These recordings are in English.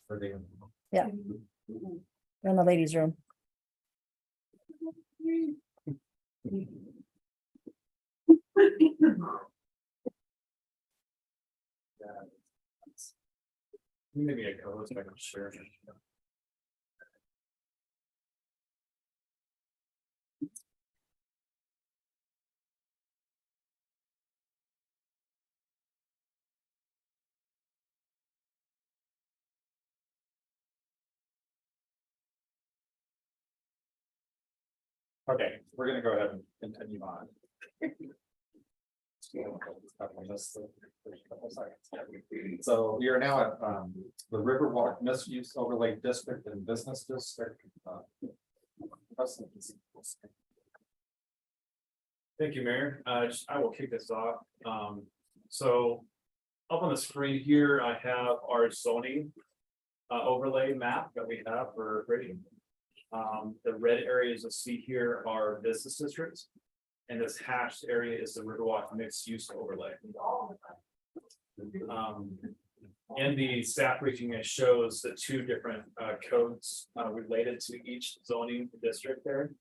For the Yeah. In the ladies' room. maybe a co-host, I can share. Okay, we're gonna go ahead and continue on. So we are now at the Riverwalk Misuse Overlay District and Business District. Thank you, Mayor. I will kick this off. So up on the screen here, I have our zoning overlay map that we have for grading. The red areas you see here are business districts, and this hashed area is the Riverwalk mixed use overlay. In the staff briefing, it shows the two different codes related to each zoning district there.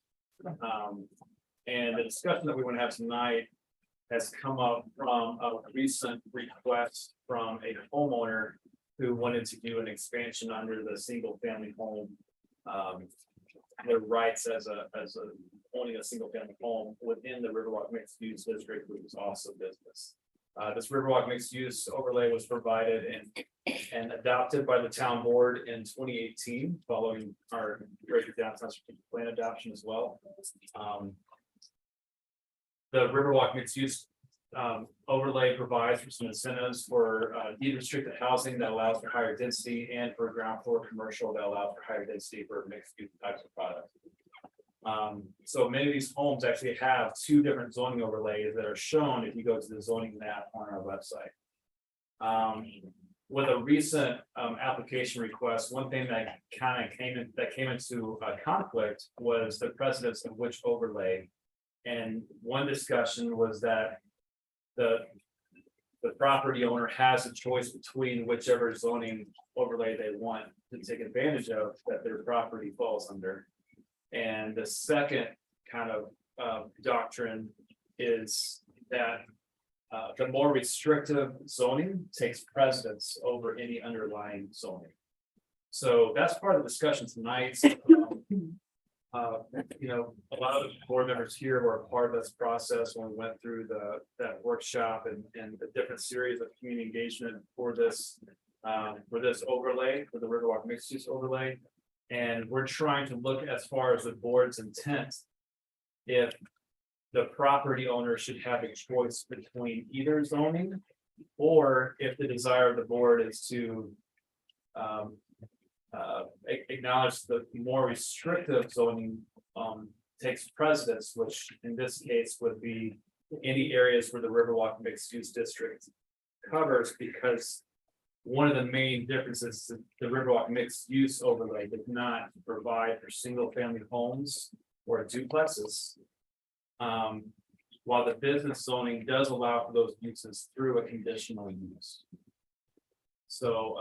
And the discussion that we want to have tonight has come up from a recent request from a homeowner who wanted to do an expansion under the single family home. Their rights as owning a single family home within the Riverwalk mixed use district, which is also business. This Riverwalk mixed use overlay was provided and adopted by the town board in 2018, following our Fraser downtown strategic plan adoption as well. The Riverwalk mixed use overlay provides for some incentives for deed restricted housing that allows for higher density, and for ground floor commercial that allows for higher density for mixed use types of products. So many of these homes actually have two different zoning overlays that are shown if you go to the zoning map on our website. With a recent application request, one thing that kind of came into conflict was the precedence of which overlay. And one discussion was that the property owner has a choice between whichever zoning overlay they want to take advantage of that their property falls under. And the second kind of doctrine is that the more restrictive zoning takes precedence over any underlying zoning. So that's part of the discussion tonight. You know, a lot of board members here were a part of this process when we went through that workshop and the different series of community engagement for this overlay, for the Riverwalk mixed use overlay. And we're trying to look as far as the board's intent, if the property owner should have a choice between either zoning, or if the desire of the board is to acknowledge the more restrictive zoning takes precedence, which in this case would be any areas where the Riverwalk mixed use district covers, because one of the main differences is the Riverwalk mixed use overlay does not provide for single family homes or duplexes, while the business zoning does allow for those uses through a conditional use. So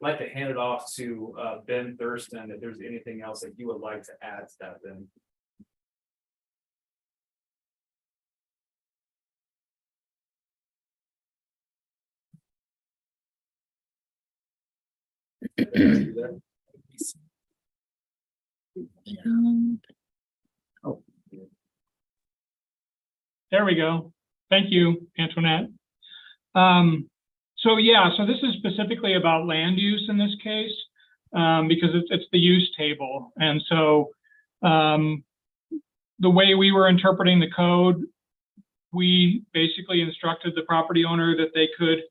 I'd like to hand it off to Ben Thurston if there's anything else that you would like to add to that, Ben. There we go. Thank you, Antoinette. So this is specifically about land use in this case, because it's the use table. And so the way we were interpreting the code, we basically instructed the property owner that they could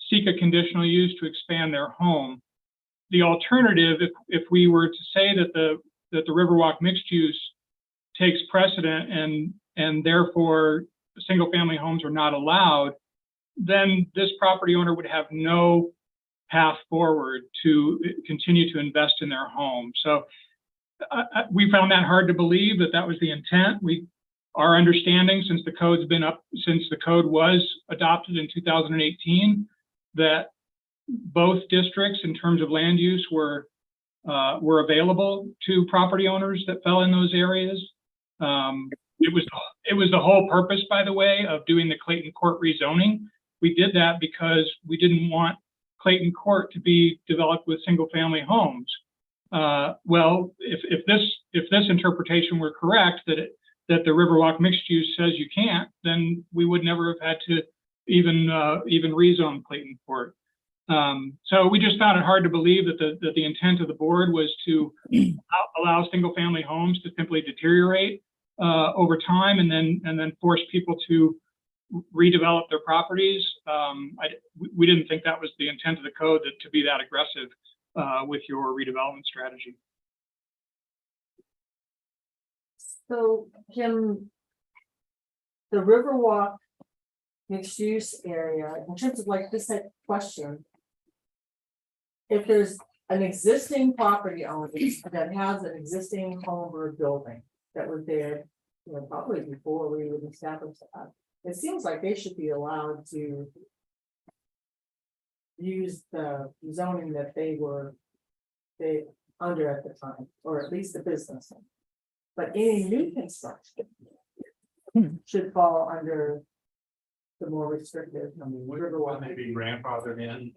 seek a conditional use to expand their home. The alternative, if we were to say that the Riverwalk mixed use takes precedent and therefore single family homes are not allowed, then this property owner would have no path forward to continue to invest in their home. So we found that hard to believe that was the intent. Our understanding, since the code was adopted in 2018, that both districts in terms of land use were available to property owners that fell in those areas. It was the whole purpose, by the way, of doing the Clayton Court rezoning. We did that because we didn't want Clayton Court to be developed with single-family homes. Well, if this interpretation were correct, that the Riverwalk mixed use says you can't, then we would never have had to even rezone Clayton Court. So we just found it hard to believe that the intent of the board was to allow single-family homes to simply deteriorate over time, and then force people to redevelop their properties. We didn't think that was the intent of the code, to be that aggressive with your redevelopment strategy. So, Kim, the Riverwalk mixed use area, in terms of like this question, if there's an existing property owner that has an existing home or building that was there, you know, probably before we would establish that, it seems like they should be allowed to use the zoning that they under at the time, or at least the business. But any new construction should fall under the more restrictive. Riverwalk may be grandfathered in.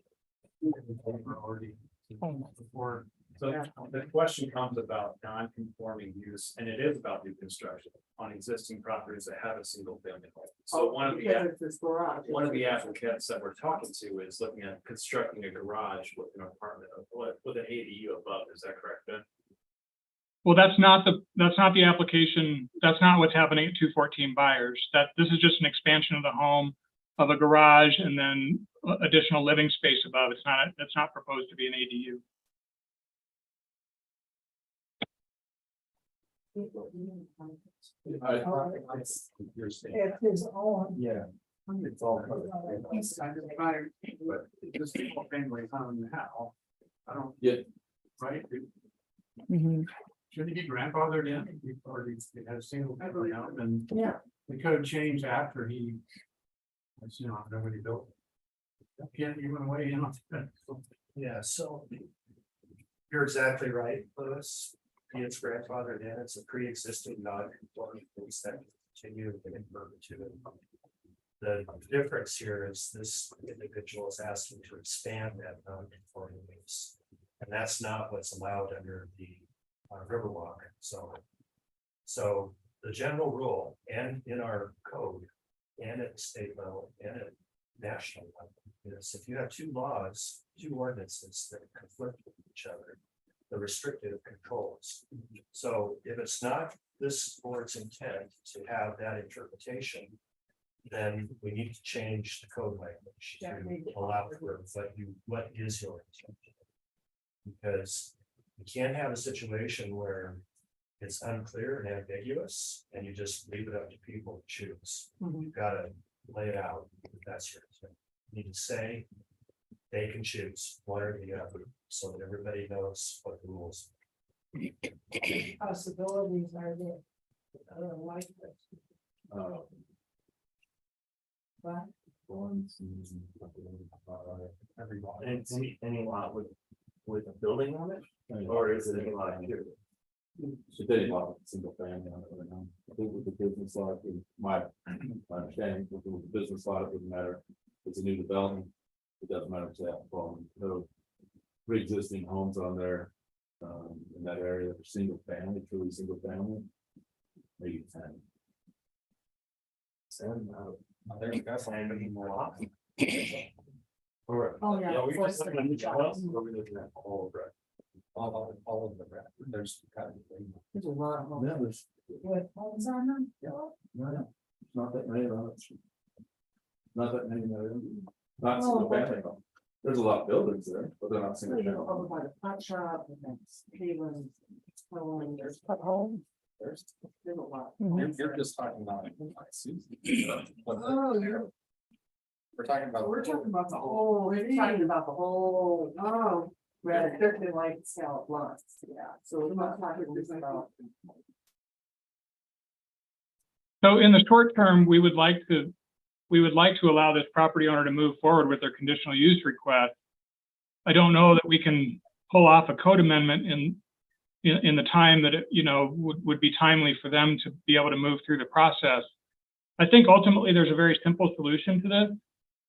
Before, so Yeah. the question comes about non-conforming use, and it is about new construction on existing properties that have a single family home. So one of the applicants that we're talking to is looking at constructing a garage with an apartment with an ADU above. Is that correct, Ben? Well, that's not the application. That's not what's happening at 214 Buyers. This is just an expansion of the home, of a garage, and then additional living space above. It's not proposed to be an ADU. If his own. Yeah. It's all. But this single family home now, I don't get, right? Mhm. Shouldn't he be grandfathered in? He already had a single family home, and Yeah. the code changed after he. You know, nobody built. Can't even weigh in on that. Yeah, so you're exactly right, Louis. It's grandfathered in, it's a pre-existing non-conforming use that can continue in perpetuity. The difference here is this individual is asking to expand that non-conforming use. And that's not what's allowed under the Riverwalk. So the general rule and in our code and at the state level and at national level is if you have two laws, two ordinances that conflict with each other, the restrictive controls. So if it's not this board's intent to have that interpretation, then we need to change the code language to allow for what is your intent. Because you can't have a situation where it's unclear and ambiguous and you just leave it up to people to choose. You've got to lay it out if that's your intent. You need to say they can choose one or the other so that everybody knows what the rules are. Possibilities are there. I don't like this. But Any lot with a building on it, or is it any lot here? Should they have single family on it right now? I think with the business lot, my understanding, with the business lot, it wouldn't matter. It's a new development. It doesn't matter if they have no pre-existing homes on there in that area for single family, truly single family. Maybe 10. There's definitely more. oh yeah. Yeah, we for just the- looking at all of the rest. There's kind of. There's a lot of homes. Yeah, there's With homes on them. not that many of us. Not that many. Not Oh, single okay. family. There's a lot of buildings there, but they're not single You know, family. over by the pot shop and then Haven's. There's At home. there's a lot. You're just talking about. Oh, you're. We're talking about. We're talking about the whole, talking about the whole, oh, red, they're like scallop lots, yeah, so we're not talking just about. So in the short term, we would like to allow this property owner to move forward with their conditional use request. I don't know that we can pull off a code amendment in the time that it, would be timely for them to be able to move through the process. I think ultimately there's a very simple solution to this,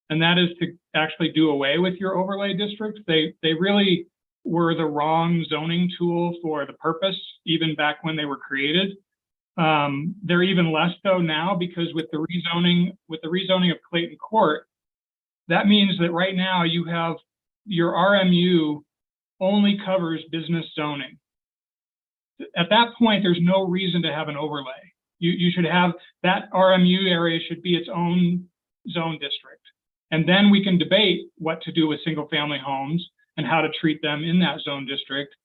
and that is to actually do away with your overlay districts. They really were the wrong zoning tool for the purpose, even back when they were created. They're even less so now, because with the rezoning of Clayton Court, that means that right now you have your RMU only covers business zoning. At that point, there's no reason to have an overlay. You should have that RMU area should be its own zone district. And then we can debate what to do with single family homes and how to treat them in that zone district.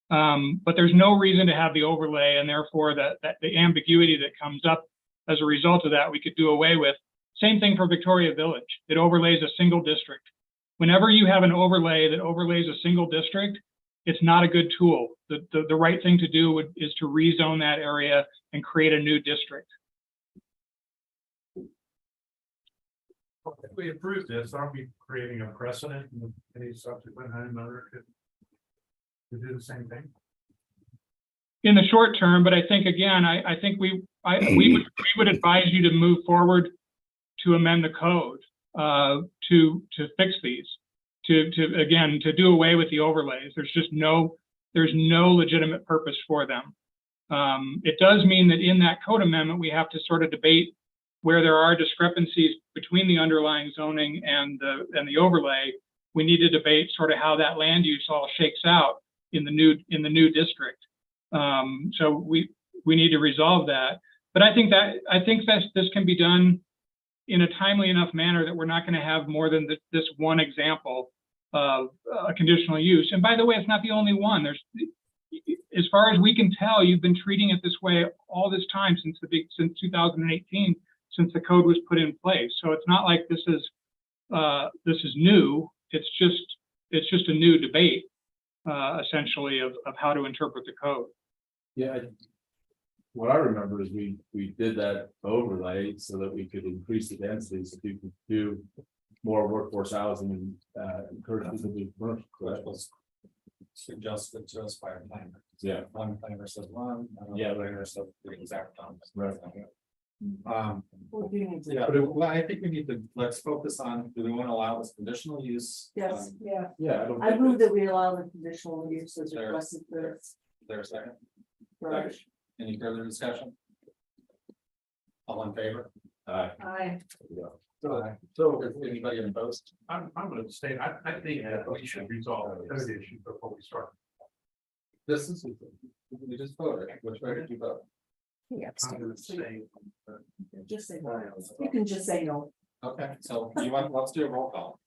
But there's no reason to have the overlay, and therefore that the ambiguity that comes up as a result of that, we could do away with. Same thing for Victoria Village. It overlays a single district. Whenever you have an overlay that overlays a single district, it's not a good tool. The right thing to do is to rezone that area and create a new district. If we approve this, aren't we creating a precedent and any subsequent homeowner could do the same thing? In the short term, but I think again, I think we would advise you to move forward to amend the code to fix these, to do away with the overlays. There's no legitimate purpose for them. It does mean that in that code amendment, we have to sort of debate where there are discrepancies between the underlying zoning and the overlay. We need to debate sort of how that land use all shakes out in the new district. So we need to resolve that. But I think that this can be done in a timely enough manner that we're not going to have more than this one example of a conditional use. And by the way, it's not the only one. There's, as far as we can tell, you've been treating it this way all this time since 2018, since the code was put in place. So it's not like this is new. It's just a new debate, essentially, of how to interpret the code. Yeah, what I remember is we did that overlay so that we could increase the density, so people could do more workforce housing and encourage people to do commercial. Correct? Suggested to us by a planner. Yeah. One planner says one, Yeah. planner says the exact time. Right. What do you need to- Yeah, but I think we need to, let's focus on, do we want to allow this conditional use? Yes, yeah. Yeah, I don't. I think move that we allow the conditional use as There- requested for. Is there a second? for- Any further discussion? All in favor? Aye. So if anybody opposed? I'm gonna say, I think that we should resolve the code issue before we start. This is, we just voted, which way did you vote? Yeah, I'm gonna say, Just say no. You can just say no. Okay, so let's do a roll call.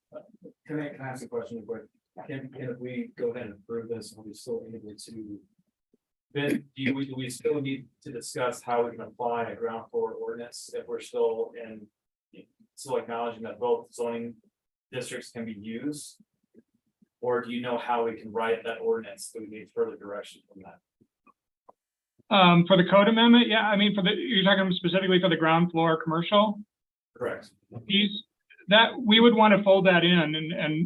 Can I ask a question quick? Can if we go ahead and approve this, are we still able to? Then do we still need to discuss how we can apply a ground floor ordinance if we're still acknowledging that both zoning districts can be used? Or do you know how we can write that ordinance? Do we need further direction from that? For the code amendment, yeah, I mean, you're talking specifically for the ground floor commercial Correct. piece, that we would want to fold that in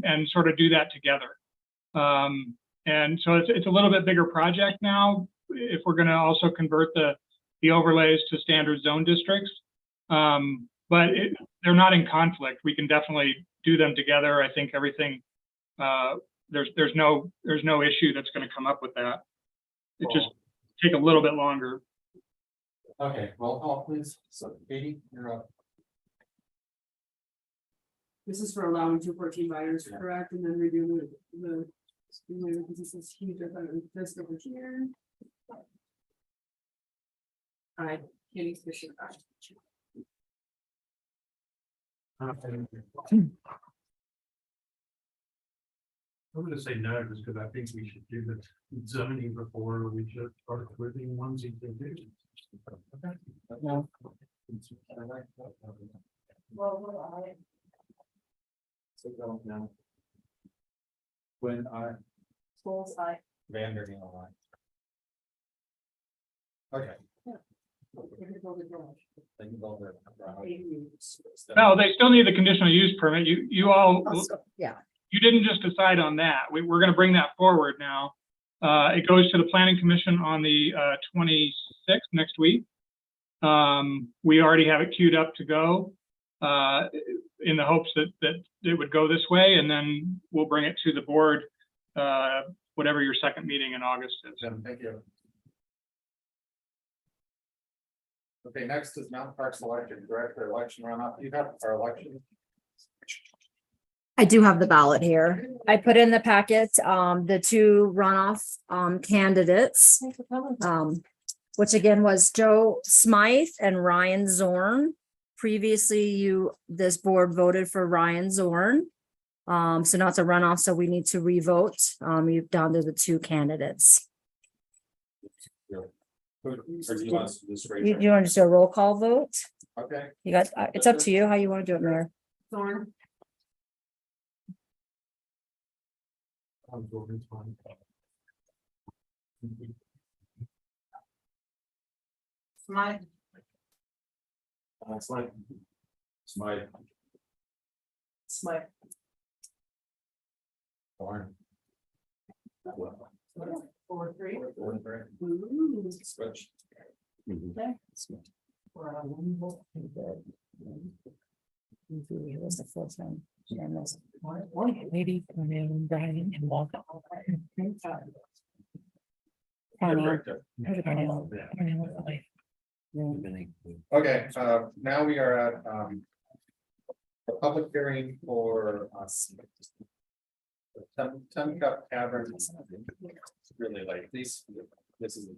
and sort of do that together. And so it's a little bit bigger project now, if we're going to also convert the overlays to standard zone districts. But they're not in conflict. We can definitely do them together. I think everything, there's no issue that's going to come up with that. It just take a little bit longer. Okay, roll call please. So Katie, you're up. This is for allowing 214 buyers, correct? And then redo because this is huge, I thought it was just over here. Aye, Kenny Fisher, aye. I'm gonna say no, just because I think we should do the zoning before we should start approving ones and conditions. No. So don't know. When I, Schools, aye. Vander, okay. They can build it. No, they still need the conditional use permit. You all, Yeah, you didn't just decide on that. We're going to bring that forward now. It goes to the Planning Commission on the 26th, next week. We already have it queued up to go in the hopes that it would go this way, and then we'll bring it to the board, whatever your second meeting in August is. Thank you. Okay, next is Mountain Parks election, director election runoff. You have our election. I do have the ballot here. I put in the packet, the two runoff, candidates, Thanks for coming. which again was Joe Smythe and Ryan Zorn. Previously, this board voted for Ryan Zorn. So now it's a runoff, so we need to revote, you're down to the two candidates. Or do you want us to just raise You your- want to do a roll call vote? Okay, You got, it's up to you how you want to do it, Mayor. Thorn, I'm voting fine. Smythe, It's like, it's my Smart. barn. Well, 4-3. ooh, switch. Okay. Here's the full thing. And this- Lady, Brian, and Walter. okay, now we are at, the public hearing for, Ten Cup Tavern. It's really like these, this is.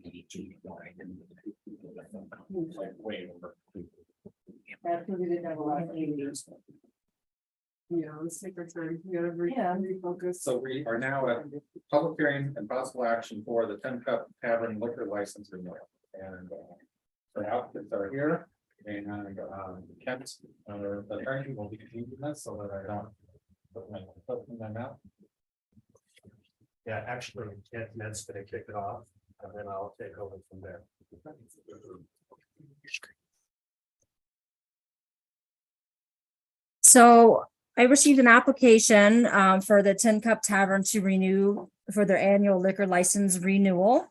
Like way over. That's because we didn't have a lot of meetings. yeah, let's take our time, we gotta Yeah. refocus. So we are now at public hearing and possible action for the Ten Cup Tavern liquor license renewal. And the applicants are here and Kent, the attorney will be continuing this so that I don't. Put them out. Yeah, actually, Ned's gonna kick it off, and then I'll take over from there. So I received an application for the Tin Cup Tavern to renew for their annual liquor license renewal.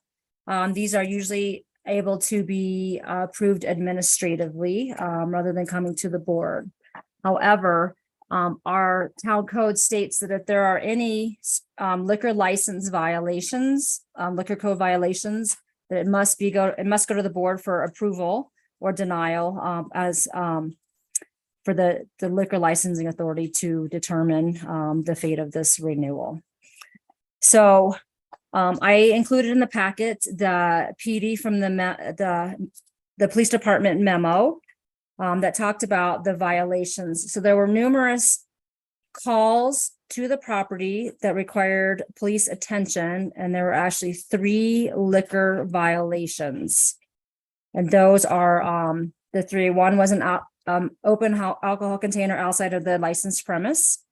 These are usually able to be approved administratively rather than coming to the board. However, our town code states that if there are any liquor license violations, liquor code violations, that it must go to the board for approval or denial as for the liquor licensing authority to determine the fate of this renewal. So I included in the packet the PD from the police department memo that talked about the violations. So there were numerous calls to the property that required police attention, and there were actually 3 liquor violations. And those are the 3. One was an open alcohol container outside of the licensed premise.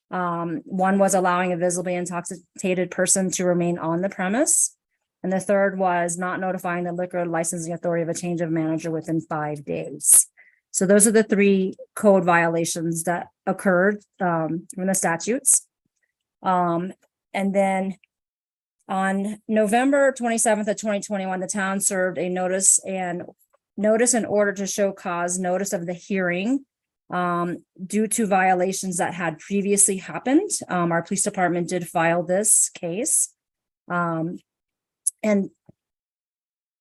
One was allowing a visibly intoxicated person to remain on the premise. And the third was not notifying the liquor licensing authority of a change of manager within 5 days. So those are the 3 code violations that occurred from the statutes. And then on November 27th of 2021, the town served a notice and order to show cause notice of the hearing due to violations that had previously happened. Our police department did file this case. And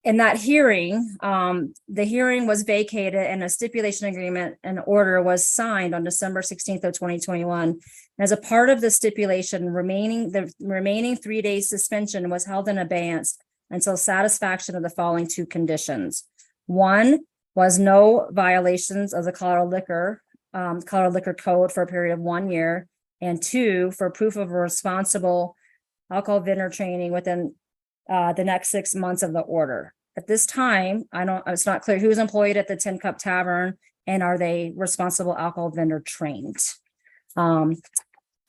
in that hearing, the hearing was vacated and a stipulation agreement and order was signed on December 16th of 2021. As a part of the stipulation, the remaining 3 days suspension was held in abeyance until satisfaction of the following 2 conditions. 1 was no violations of the Colorado Liquor Code for a period of 1 year. And 2, for proof of responsible alcohol vendor training within the next 6 months of the order. At this time, it's not clear who's employed at the Tin Cup Tavern and are they responsible alcohol vendor trained.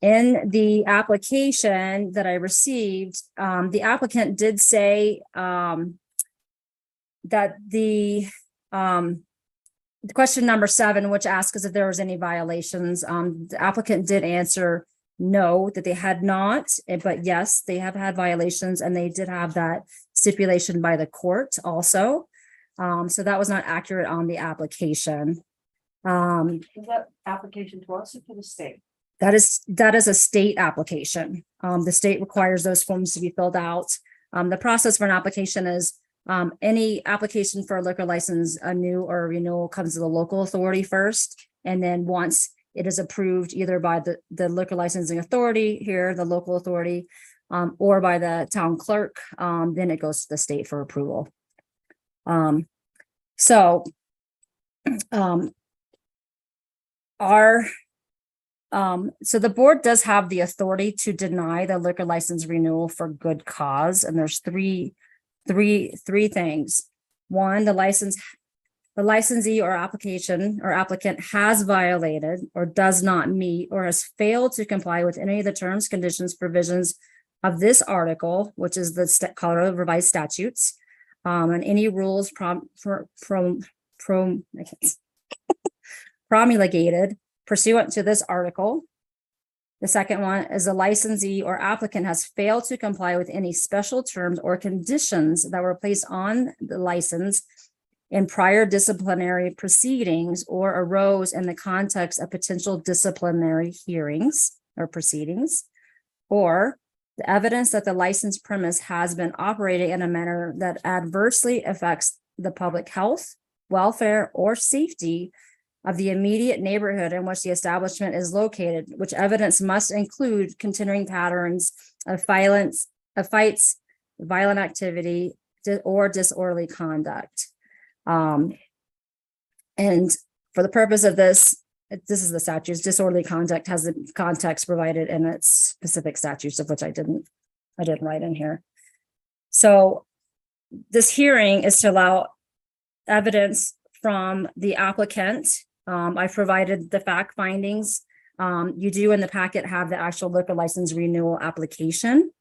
In the application that I received, the applicant did say that the question number 7, which asks us if there was any violations, the applicant did answer no, that they had not, but yes, they have had violations and they did have that stipulation by the court also. So that was not accurate on the application. Is that application to us or to the state? That is a state application. The state requires those forms to be filled out. The process for an application is any application for a liquor license, a new or a renewal, comes to the local authority first. And then once it is approved either by the liquor licensing authority here, the local authority, or by the town clerk, then it goes to the state for approval. So the board does have the authority to deny the liquor license renewal for good cause, and there's three things. One, the licensee or applicant has violated or does not meet or has failed to comply with any of the terms, conditions, provisions of this article, which is the Colorado Revised Statutes, and any rules promulgated pursuant to this article. The second one is the licensee or applicant has failed to comply with any special terms or conditions that were placed on the license in prior disciplinary proceedings or arose in the context of potential disciplinary hearings or proceedings, or the evidence that the licensed premise has been operating in a manner that adversely affects the public health, welfare, or safety of the immediate neighborhood in which the establishment is located, which evidence must include continuing patterns of violence, of fights, violent activity, or disorderly conduct. And for the purpose of this is the statutes. Disorderly conduct has the context provided in its specific statutes, of which I didn't write in here. So this hearing is to allow evidence from the applicant. I provided the fact findings. You do in the packet have the actual liquor license renewal application,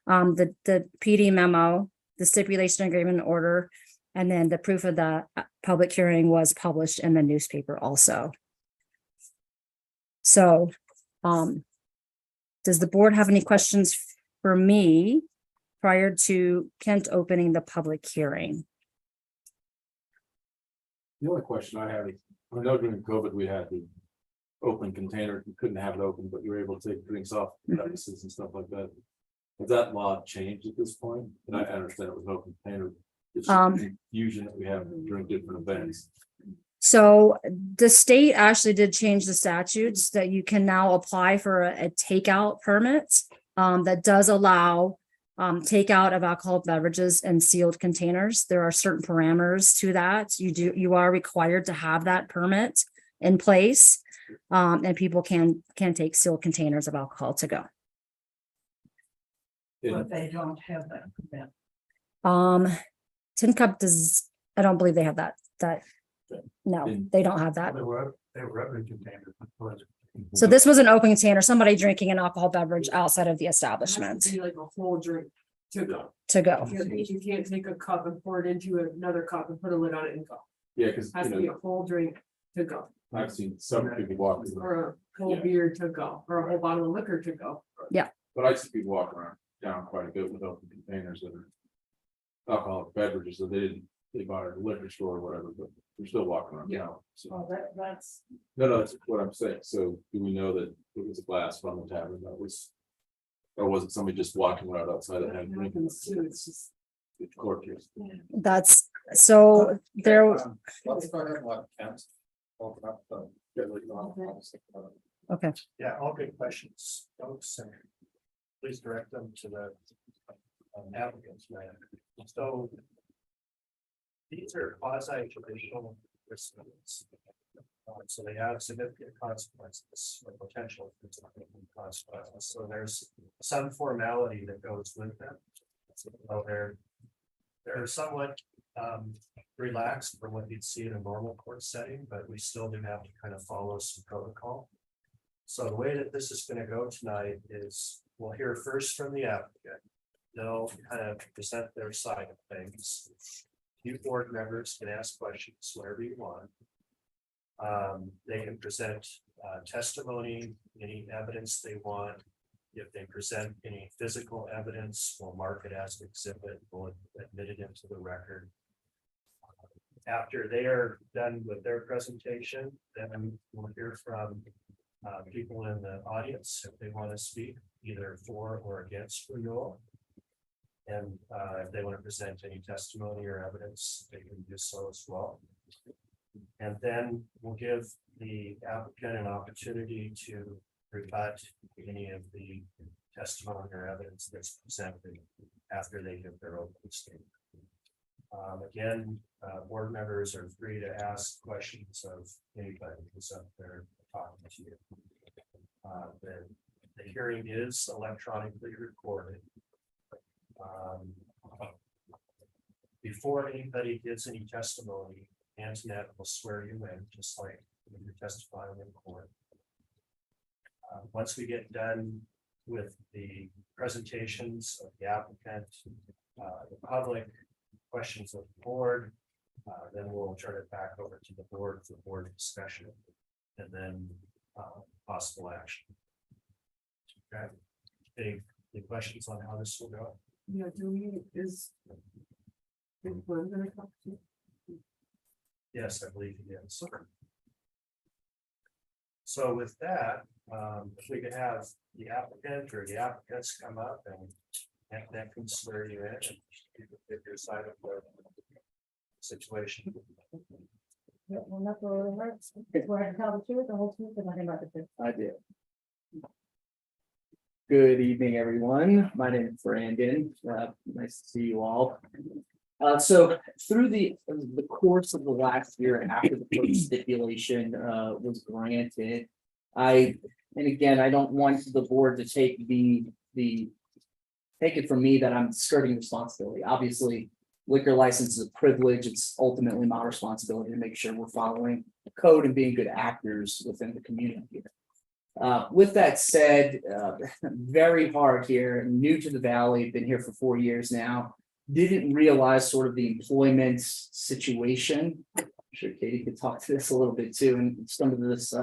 the PD memo, the stipulation agreement order, and then the proof of the public hearing was published in the newspaper also. So, does the board have any questions for me prior to Kent opening the public hearing? The only question I have is, I know during COVID, we had the open container, you couldn't have it open, but you were able to take drinks off premises and stuff like that. Has that law changed at this point? And I understand it was an open container. It's just the confusion that we have during different events. So the state actually did change the statutes that you can now apply for a takeout permit that does allow takeout of alcoholic beverages in sealed containers. There are certain parameters to that. You are required to have that permit in place, and people can take sealed containers of alcohol to go. But they don't have that permit. Tin Cup does, I don't believe they have that, no, they don't have that. They were open containers. So this was an open container, somebody drinking an alcohol beverage outside of the It has establishment to be like a whole drink to go. to go. You can't take a cup and pour it into another cup and put a lid on it and go. Yeah, because, Has to be a whole drink to go, I've seen some people walking around, or a whole Yeah. beer to go, or a whole bottle of liquor to go. but I see people walking around down quite a bit with open containers that are alcoholic beverages, so they bought it at a liquor store or whatever, but they're still walking around now. So, Oh, that's. no, that's what I'm saying. So do we know that it was a glass from the tavern that was, or was it somebody just walking right outside and having a drink? Happens too, it's just. It's court case. That's, so there, Let's go ahead and let Kent open up the. okay, Yeah, all good questions, folks, and please direct them to the applicants, man. So these are quasi judicial proceedings. So they have significant consequences or potential for significant consequences. So there's some formality that goes with them. So they're somewhat relaxed from what you'd see in a normal court setting, but we still do have to kind of follow some protocol. So the way that this is going to go tonight is we'll hear first from the applicant. They'll kind of present their side of things. You board members can ask questions wherever you want. They can present testimony any evidence they want. If they present any physical evidence, we'll mark it as an exhibit, we'll admit it into the record. After they are done with their presentation, then we'll hear from people in the audience if they want to speak either for or against renewal. And if they want to present any testimony or evidence, they can do so as well. And then we'll give the applicant an opportunity to rebut any of the testimony or evidence that's presented after they give their opening statement. Again, board members are free to ask questions of anybody who's up there talking to you. The hearing is electronically recorded. Before anybody gives any testimony, Antoinette will swear you in, just like when you're testifying in court. Once we get done with the presentations of the applicant, the public, questions of the board, then we'll turn it back over to the board for board discussion and then possible action. Okay. Any questions on how this will go? Yeah, do we, is Glenn gonna talk to you? Yes, I believe it is. So with that, if we could have the applicant or the applicants come up and that can swear you in and give your side of the situation. Yeah, well, that's what it hurts. It's where I tell the truth, the whole truth, and nothing but the truth. I do. Good evening, everyone. My name is Brandon. Nice to see you all. So through the course of the last year after the first stipulation was granted, and again, I don't want the board to take take it from me that I'm skirting responsibility. Obviously, liquor license is a privilege. It's ultimately my responsibility to make sure we're following the code and being good actors within the community here. With that said, very hard here, new to the valley, been here for 4 years now. Didn't realize sort of the employment situation. I'm sure Katie could talk to this a little bit too, and some of this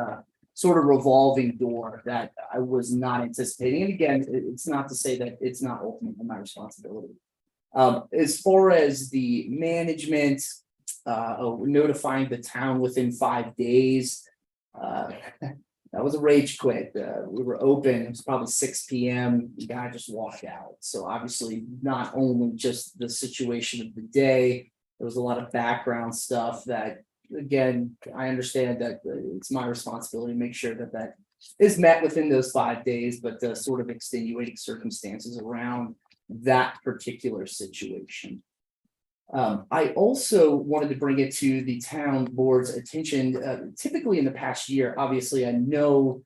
sort of revolving door that I was not anticipating. And again, it's not to say that it's not ultimately my responsibility. As far as the management, notifying the town within 5 days, that was a rage quit. We were open, it was probably 6 p.m. The guy just walked out. So obviously not only just the situation of the day, there was a lot of background stuff that, again, I understand that it's my responsibility to make sure that that is met within those 5 days, but the sort of extenuating circumstances around that particular situation. I also wanted to bring it to the town board's attention. Typically in the past year, obviously, I know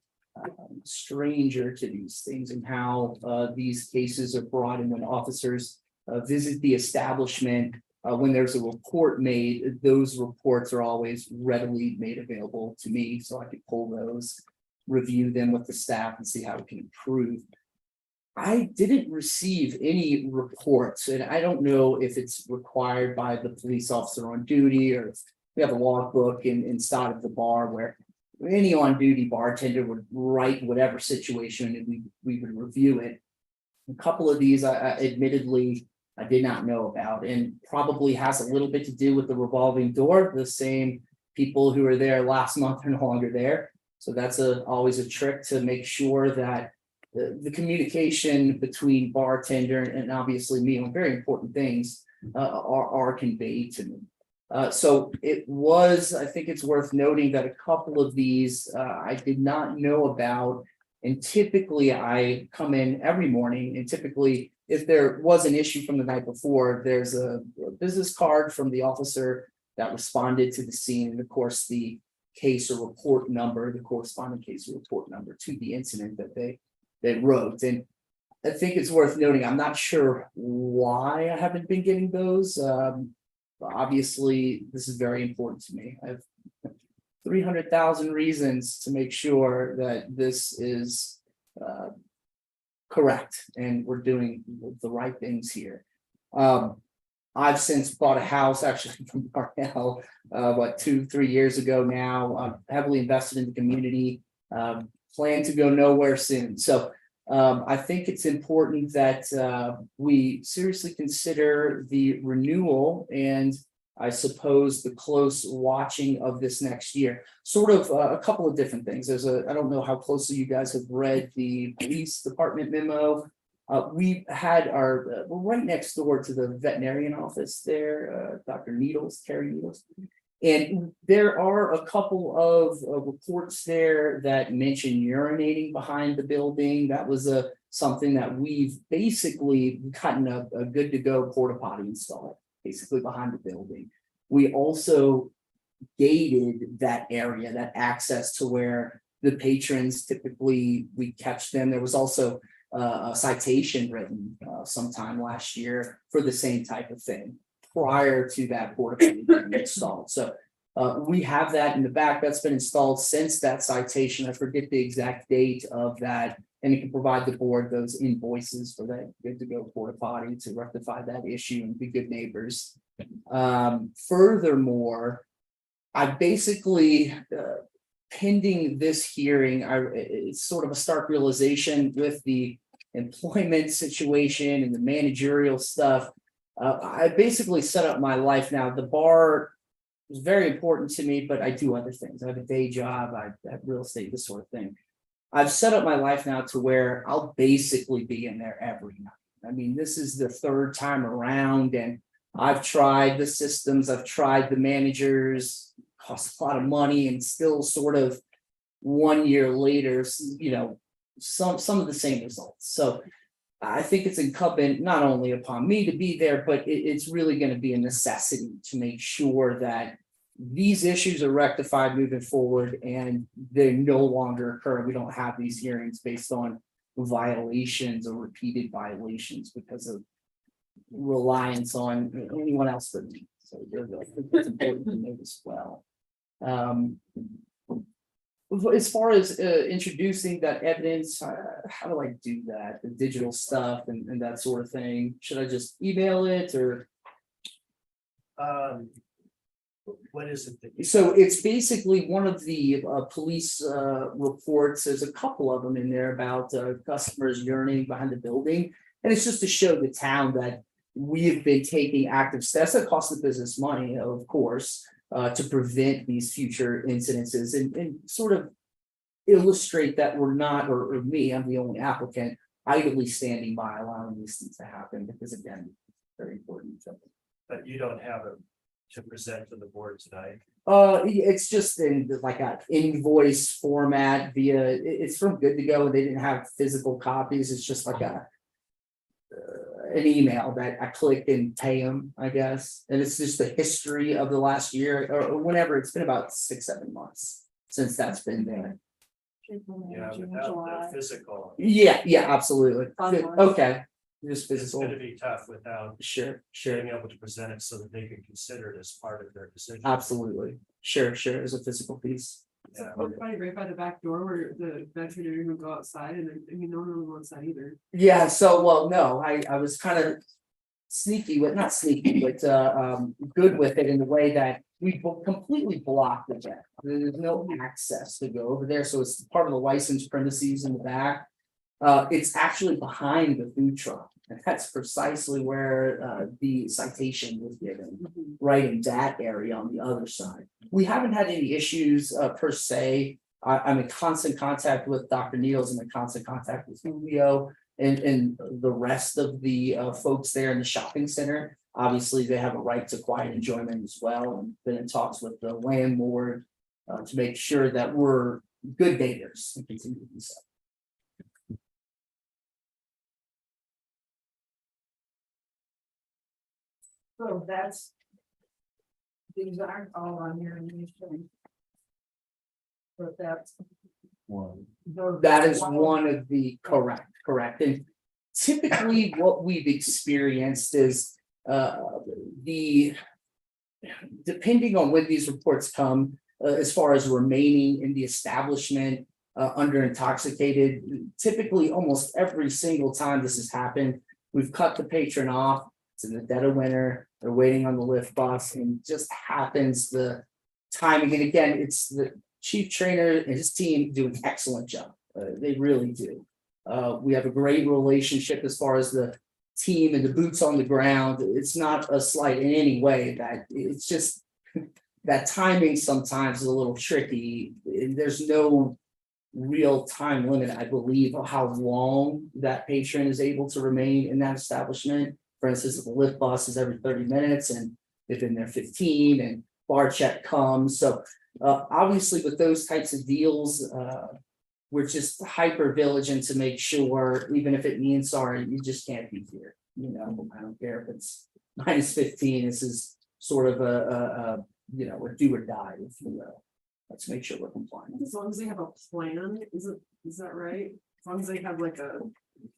stranger to these things and how these cases are brought in when officers visit the establishment. When there's a report made, those reports are always readily made available to me, so I could pull those, review them with the staff, and see how we can improve. I didn't receive any reports, and I don't know if it's required by the police officer on duty or if we have a logbook inside of the bar where any on-duty bartender would write whatever situation and we would review it. A couple of these, admittedly, I did not know about, and probably has a little bit to do with the revolving door. The same people who were there last month are no longer there. So that's always a trick to make sure that the communication between bartender and obviously me on very important things are conveyed to me. So it was, I think it's worth noting that a couple of these I did not know about. And typically I come in every morning, and typically if there was an issue from the night before, there's a business card from the officer that responded to the scene, and of course the case or report number, the corresponding case or report number to the incident that they wrote. And I think it's worth noting, I'm not sure why I haven't been getting those. Obviously, this is very important to me. I have 300,000 reasons to make sure that this is correct and we're doing the right things here. I've since bought a house actually from Parnell, 2-3 years ago now. I'm heavily invested in the community. plan to go nowhere soon. So I think it's important that we seriously consider the renewal and I suppose the close watching of this next year. Sort of a couple of different things. I don't know how closely you guys have read the police department memo. We had we're right next door to the veterinarian office there, Dr. Needles, Terry Needles. And there are a couple of reports there that mention urinating behind the building. That was something that we've basically gotten a good to go porta potty installed, basically behind the building. We also gated that area, that access to where the patrons typically we catch them. There was also a citation written sometime last year for the same type of thing prior to that porta potty being installed. So we have that in the back that's been installed since that citation. I forget the exact date of that, and it can provide the board those invoices for that good to go porta potty to rectify that issue and be good neighbors. Furthermore, I basically pending this hearing, it's sort of a stark realization with the employment situation and the managerial stuff. I basically set up my life now. The bar is very important to me, but I do other things. I have a day job, I have real estate, this sort of thing. I've set up my life now to where I'll basically be in there every night. I mean, this is the third time around, and I've tried the systems, I've tried the managers, cost a lot of money, and still sort of 1 year later, you know, some of the same results. So I think it's incumbent not only upon me to be there, but it's really going to be a necessity to make sure that these issues are rectified moving forward and they no longer occur. We don't have these hearings based on violations or repeated violations because of reliance on anyone else but me. So I think that's important to note as well. As far as introducing that evidence, how do I do that? The digital stuff and that sort of thing. Should I just email it or? What is it that you? So it's basically one of the police reports. There's a couple of them in there about customers urinating behind the building. And it's just to show the town that we have been taking active steps that cost the business money, of course, to prevent these future incidences and sort of illustrate that we're not, or me, I'm the only applicant, idly standing by allowing these things to happen, because again, it's very important. But you don't have it to present to the board tonight. It's just in like an invoice format via, it's from Good to Go, and they didn't have physical copies. It's just like an email that I click and pay them, I guess. And it's just the history of the last year or whenever. It's been about 6-7 months since that's been there. Yeah, without the physical. Yeah, absolutely. Good. Okay. Just It's physical. gonna be tough without Sure. being able to present it so that they can consider it as part of their decision. Absolutely. Sure. There's a physical piece. Yeah. It's probably right by the back door where the veterinarian would go outside, and I mean, no one really wants that either. Yeah, so well, no, I was kind of sneaky with, not sneaky, but good with it in the way that we completely blocked it. There's no access to go over there, so it's part of the licensed premises in the back. It's actually behind the food truck, and that's precisely where the citation was given, right in that area on the other side. We haven't had any issues per se. I'm in constant contact with Dr. Needles. I'm in constant contact with Julio and the rest of the folks there in the shopping center. Obviously, they have a right to quiet enjoyment as well, and been in talks with the landlord to make sure that we're good neighbors and continue to be so. So that's. These aren't all on here in these things. But that's. One. That is one of the correct. And typically what we've experienced is the depending on when these reports come, as far as remaining in the establishment under intoxicated, typically almost every single time this has happened, we've cut the patron off. It's in the dead of winter, they're waiting on the lift bus, and just happens the timing. And again, it's the chief trainer and his team do an excellent job. They really do. We have a great relationship as far as the team and the boots on the ground. It's not a slight in any way, that it's just that timing sometimes is a little tricky. There's no real time limit, I believe, of how long that patron is able to remain in that establishment. For instance, if the lift bus is every 30 minutes and they've been there 15 and bar check comes. So obviously with those types of deals, we're just hyper vigilant to make sure, even if it means, sorry, you just can't be here. You know, I don't care if it's -15, this is sort of a you know, a do or die, if you will. Let's make sure we're compliant. As long as they have a plan, is that right? As long as they have like a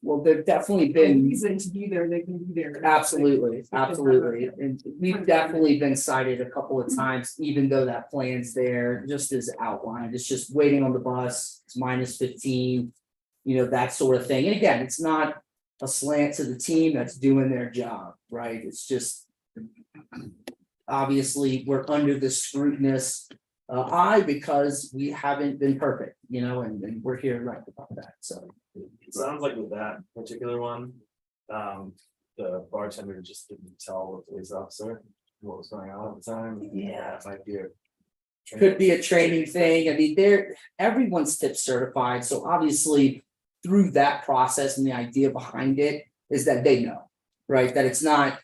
Well, there've definitely a been. reason to be there, they can be there. Absolutely, have absolutely. a- And we've definitely been cited a couple of times, even though that plan's there, just as outlined. It's just waiting on the bus, it's -15, you know, that sort of thing. And again, it's not a slant to the team that's doing their job, right? It's just obviously we're under the scrutinous eye because we haven't been perfect, you know, and we're here right about that, so. It sounds like with that particular one, the bartender just didn't tell the police officer what was going on at the time. Yeah. That might be a. Could be a training thing. I mean, everyone's tip certified, so obviously through that process and the idea behind it is that they know, right? That it's not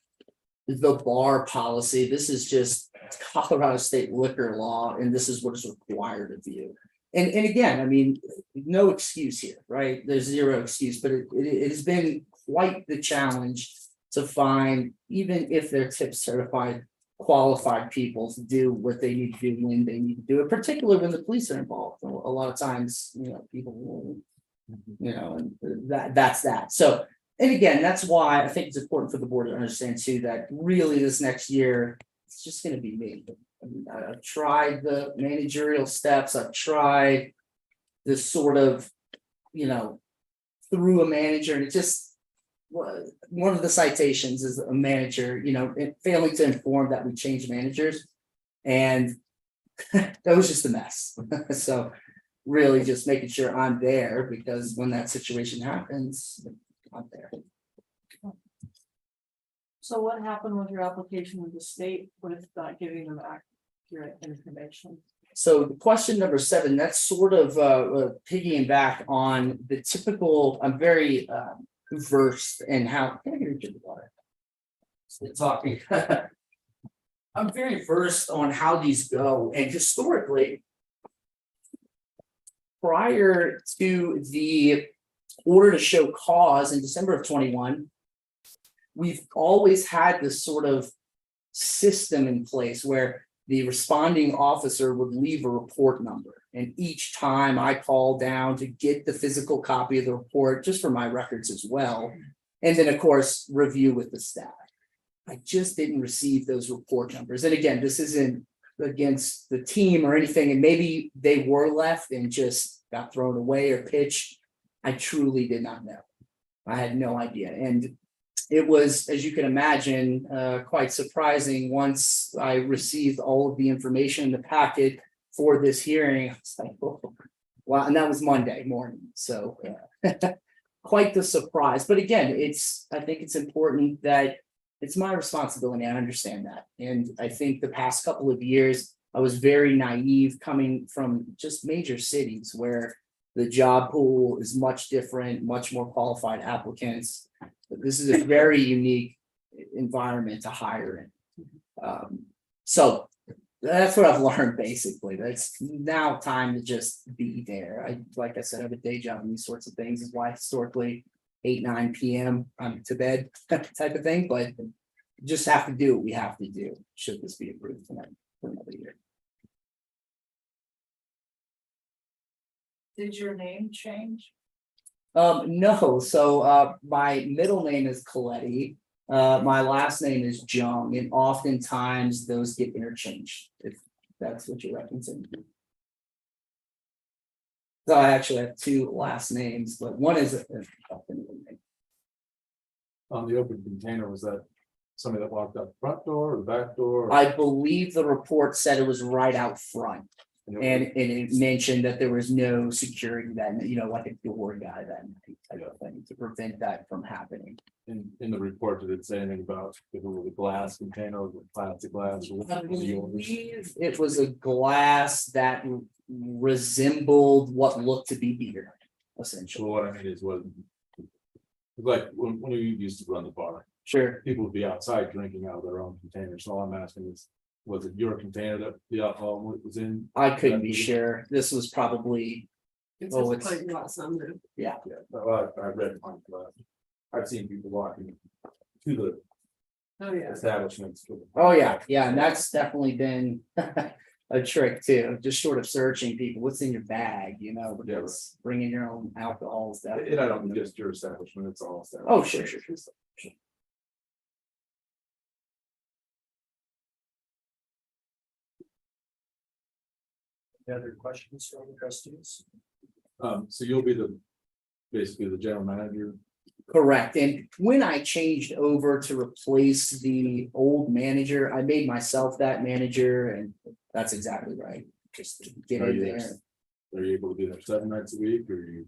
the bar policy. This is just Colorado state liquor law, and this is what is required of you. And again, I mean, no excuse here, right? There's zero excuse, but it has been quite the challenge to find, even if they're tip certified, qualified people to do what they need to do when they need to do it, particularly when the police are involved. A lot of times, you know, people will, you know, and that's that. So, and again, that's why I think it's important for the board to understand too, that really this next year, it's just gonna be me. I mean, I've tried the managerial steps, I've tried this sort of, you know, through a manager, and it just, one of the citations is a manager, you know, failing to inform that we changed managers. And that was just a mess. So really just making sure I'm there, because when that situation happens, I'm there. So what happened with your application with the state with not giving them accurate information? So question number 7, that's sort of piggying back on the typical, I'm very versed in how, can I get a drink of water? Still talking. I'm very versed on how these go, and historically, prior to the order to show cause in December of 21, we've always had this sort of system in place where the responding officer would leave a report number. And each time I call down to get the physical copy of the report, just for my records as well. And then, of course, review with the staff. I just didn't receive those report numbers. And again, this isn't against the team or anything. And maybe they were left and just got thrown away or pitched. I truly did not know. I had no idea. And it was, as you can imagine, quite surprising once I received all of the information in the packet for this hearing. I was like, oh, wow, and that was Monday morning. So quite the surprise. But again, I think it's important that it's my responsibility. I understand that. And I think the past couple of years, I was very naive coming from just major cities where the job pool is much different, much more qualified applicants. This is a very unique environment to hire in. So that's what I've learned basically. That's now time to just be there. Like I said, I have a day job in these sorts of things, is why historically 8-9 p.m. I'm to bed type of thing, but just have to do what we have to do should this be approved tonight for another year. Did your name change? No, so my middle name is Coletti. My last name is Jung, and oftentimes those get interchanged, if that's what you're referencing. So I actually have 2 last names, but one is On the open container, was that somebody that walked out the front door or the back door? I believe the report said it was right out front. And it mentioned that there was no security that, you know, like a door guy that night type of thing to prevent that from happening. In the report, did it say anything about if it was a glass container or plastic glass? I believe it was a glass that resembled what looked to be beer, So essentially. what I mean is what. Like when we used to run the bar, Sure. people would be outside drinking out of their own containers. So all I'm asking is, was it your container that the alcohol was in? I couldn't be sure. This was probably, It's Oh, just it's- pint glass on there. Yeah, well, I read on, I've seen people walking to the Oh, yeah. establishments. oh yeah, yeah, and that's definitely been a trick too, just short of searching people, what's in your bag, you know, Yeah, because bringing your own alcohol is definitely. And I don't mean just your establishment, it's all. Oh, sure. Any other questions from the trustees? So you'll be basically the general manager. Correct, and when I changed over to replace the old manager, I made myself that manager, and that's exactly right. Just to get Are in you there. Are you able to be there 7 nights a week or you?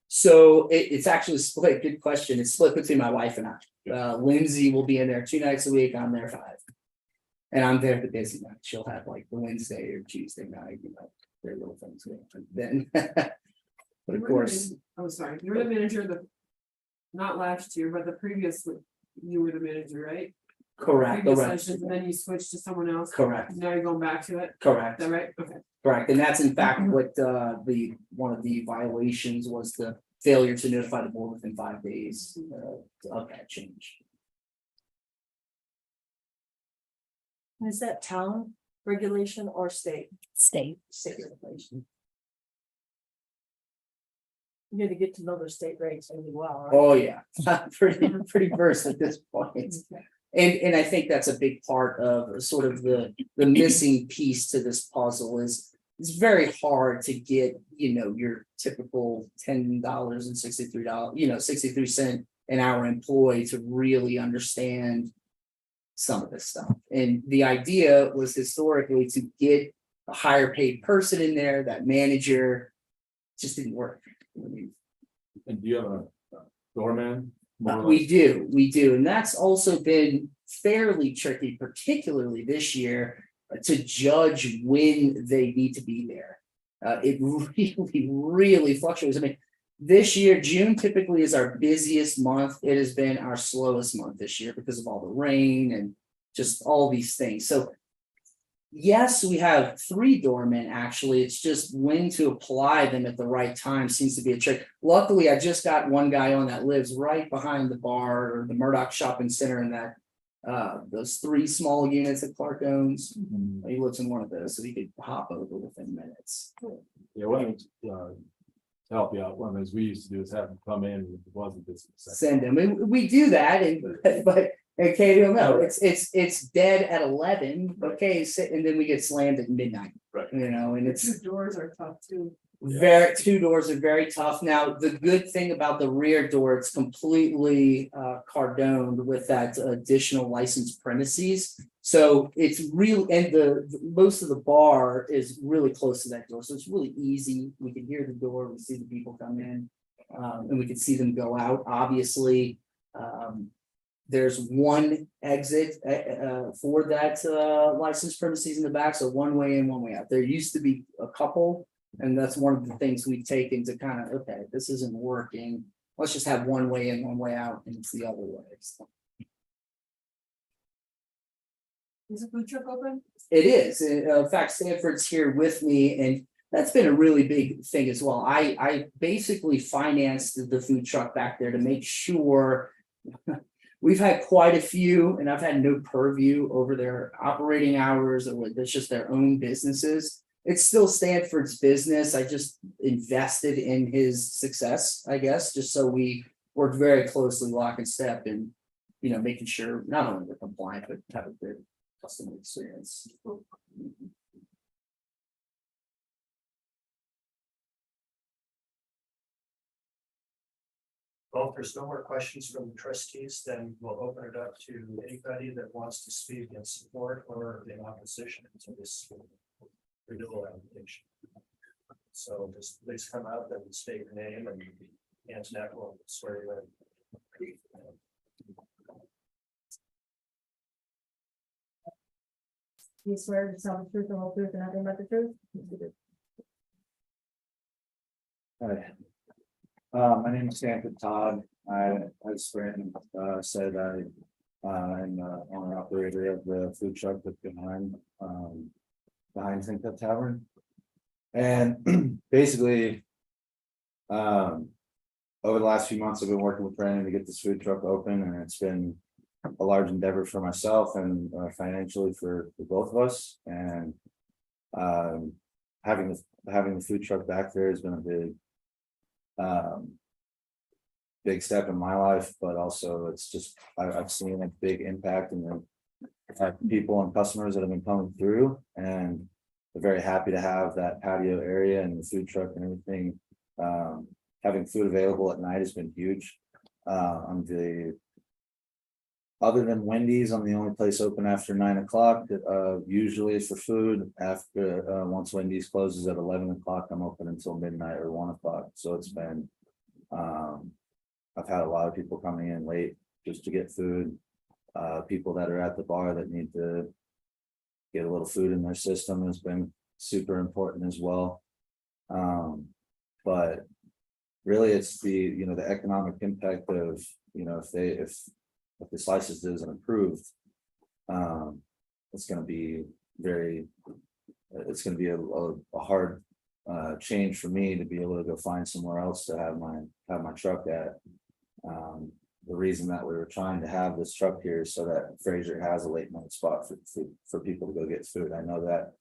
So it's actually split, good question, it's split between my wife and I. Lindsay will be in there 2 nights a week, I'm there 5. And I'm there the busy night, she'll have like the Wednesday or Tuesday night, you know, their little things going on then. But of course, Oh, sorry, you were the manager not last year, but the previous, you were the manager, right? correct, Previous correct, sessions, and then you switched to someone else. correct, Now you're going back to it, is correct. that right? Okay. Correct, and that's in fact what one of the violations was the failure to notify the board within 5 days of that change. Is that town regulation or state? State. State regulation. You need to get to know their state rates really well, right? Oh, yeah, pretty versed at this point. And I think that's a big part of sort of the missing piece to this puzzle is it's very hard to get, you know, your typical $10.63, you know, 63-cent an hour employee to really understand some of this stuff. And the idea was historically to get a higher paid person in there, that manager just didn't work. And do you have a doorman? More or We do, and that's also been fairly tricky, particularly this year, to judge when they need to be there. It really fluctuates. I mean, this year, June typically is our busiest month. It has been our slowest month this year because of all the rain and just all these things. So yes, we have 3 doormen, actually. It's just when to apply them at the right time seems to be a trick. Luckily, I just got one guy on that lives right behind the bar or the Murdoch Shopping Center in that those 3 small units that Clark owns. less? He lives in one of those, so he could hop over within minutes. Yeah, one of them, to help you out, one of those we used to do is have them come in, if it wasn't this. Send him. We do that, and but okay, you'll know it's dead at 11. Okay, and then we get slammed at midnight. Right. You know, and it's 2 doors are tough too. very 2 doors are very tough. Now, the good thing about the rear door, it's completely cardoned with that additional licensed premises. So it's real, and the most of the bar is really close to that door, so it's really easy. We can hear the door, we see the people come in, and we can see them go out. Obviously, there's one exit for that licensed premises in the back, so one way in, one way out. There used to be a couple, and that's one of the things we've taken to kind of, okay, this isn't working. Let's just have one way in, one way out, and it's the other way. So Is a food truck open? it is. In fact, Stanford's here with me, and that's been a really big thing as well. I basically financed the food truck back there to make sure. We've had quite a few, and I've had no purview over their operating hours, or that's just their own businesses. It's still Stanford's business. I just invested in his success, I guess, just so we work very closely, lock and step, and you know, making sure not only we're compliant, but have a good customer experience. Well, if there's no more questions from the trustees, then we'll open it up to anybody that wants to speak in support or in opposition to this renewal application. So just please come out and state your name and Antoinette will swear you in. You swear to tell the truth, the whole truth, and nothing but the truth? Hi. My name is Stanford Todd. As Brandon said, I'm the owner operator of the food truck that's behind Think Up Tavern. And basically, over the last few months, I've been working with Brandon to get this food truck open, and it's been a large endeavor for myself and financially for both of us. And having the food truck back there has been a big step in my life, but also it's just I've seen a big impact in the people and customers that have been coming through, and we're very happy to have that patio area and the food truck and everything. Having food available at night has been huge. Other than Wendy's, I'm the only place open after 9 o'clock. Usually for food after once Wendy's closes at 11 o'clock, I'm open until midnight or 1 o'clock. So it's been I've had a lot of people coming in late just to get food. People that are at the bar that need to get a little food in their system has been super important as well. But really it's the the economic impact of if this license isn't approved, it's going to be a hard change for me to be able to go find somewhere else to have my truck at. The reason that we were trying to have this truck here is so that Fraser has a late night spot for people to go get food. I know that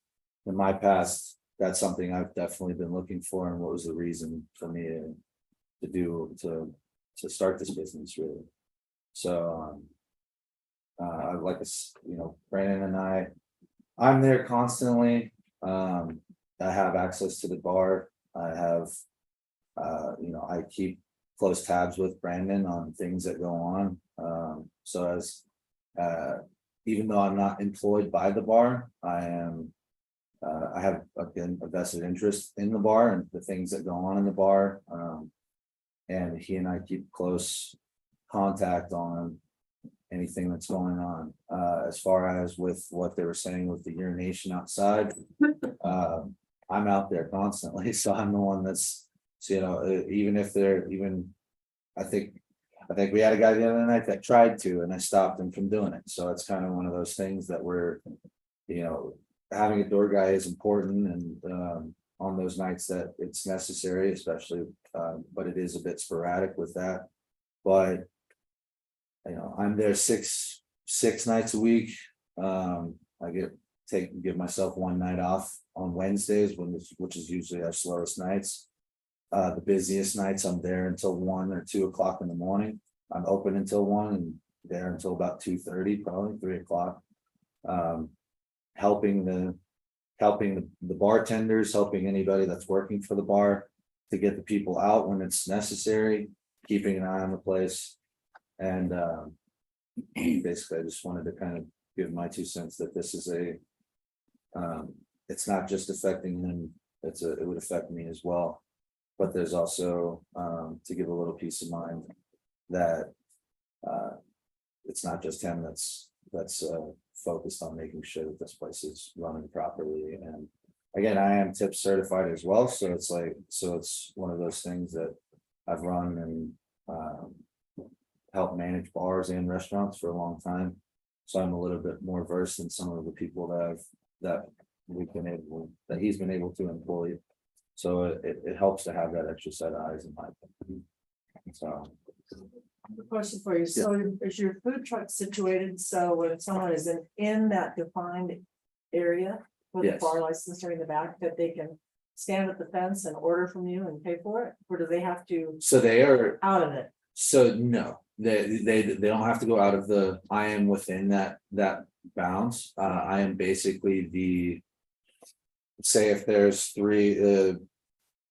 in my past, that's something I've definitely been looking for, and what was the reason for me to start this business really. So I'd like to, Brandon and I'm there constantly. I have access to the bar. I have, I keep close tabs with Brandon on things that go on. So as even though I'm not employed by the bar, I have again a vested interest in the bar and the things that go on in the bar. And he and I keep close contact on anything that's going on. As far as with what they were saying with the urination outside, I'm out there constantly, so I'm the one that's even if I think we had a guy the other night that tried to, and I stopped him from doing it. So it's kind of one of those things that we're having a door guy is important, and on those nights that it's necessary, especially but it is a bit sporadic with that. But I'm there six nights a week. I give myself one night off on Wednesdays, which is usually our slowest nights. The busiest nights I'm there until 1 or 2 o'clock in the morning. I'm open until 1 and there until about 2:30, probably 3 o'clock. Helping the bartenders, helping anybody that's working for the bar to get the people out when it's necessary, keeping an eye on the place. And basically I just wanted to kind of give my 2 cents that this is it's not just affecting him, it would affect me as well. But there's also to give a little peace of mind that it's not just him that's focused on making sure that this place is running properly. And again, I am tip certified as well, so it's one of those things that I've run and helped manage bars and restaurants for a long time, so I'm a little bit more versed than some of the people that he's been able to employ. So it helps to have that extra set of eyes in my opinion. So A question for you. So is your food truck situated so when someone is in that defined area with the Yes. bar license or in the back, that they can stand at the fence and order from you and pay for it? Or do they have to they are out of it? So no, they don't have to go out of I am within that bounds. I am basically say if there's 3,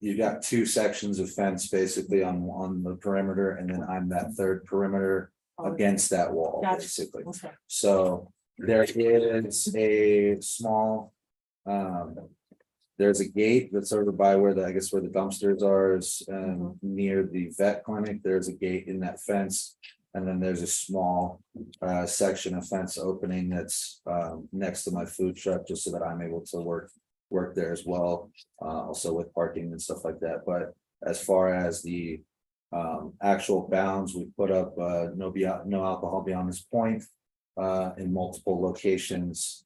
you got 2 sections of fence basically on the perimeter, and then I'm that third perimeter against that wall, Gotcha. basically. Okay. So there is a small There's a gate that's over by where the, I guess where the dumpsters are is near the vet clinic. There's a gate in that fence. And then there's a small section of fence opening that's next to my food truck, just so that I'm able to work there as well. Also with parking and stuff like that. But as far as the actual bounds, we put up no alcohol beyond this point in multiple locations.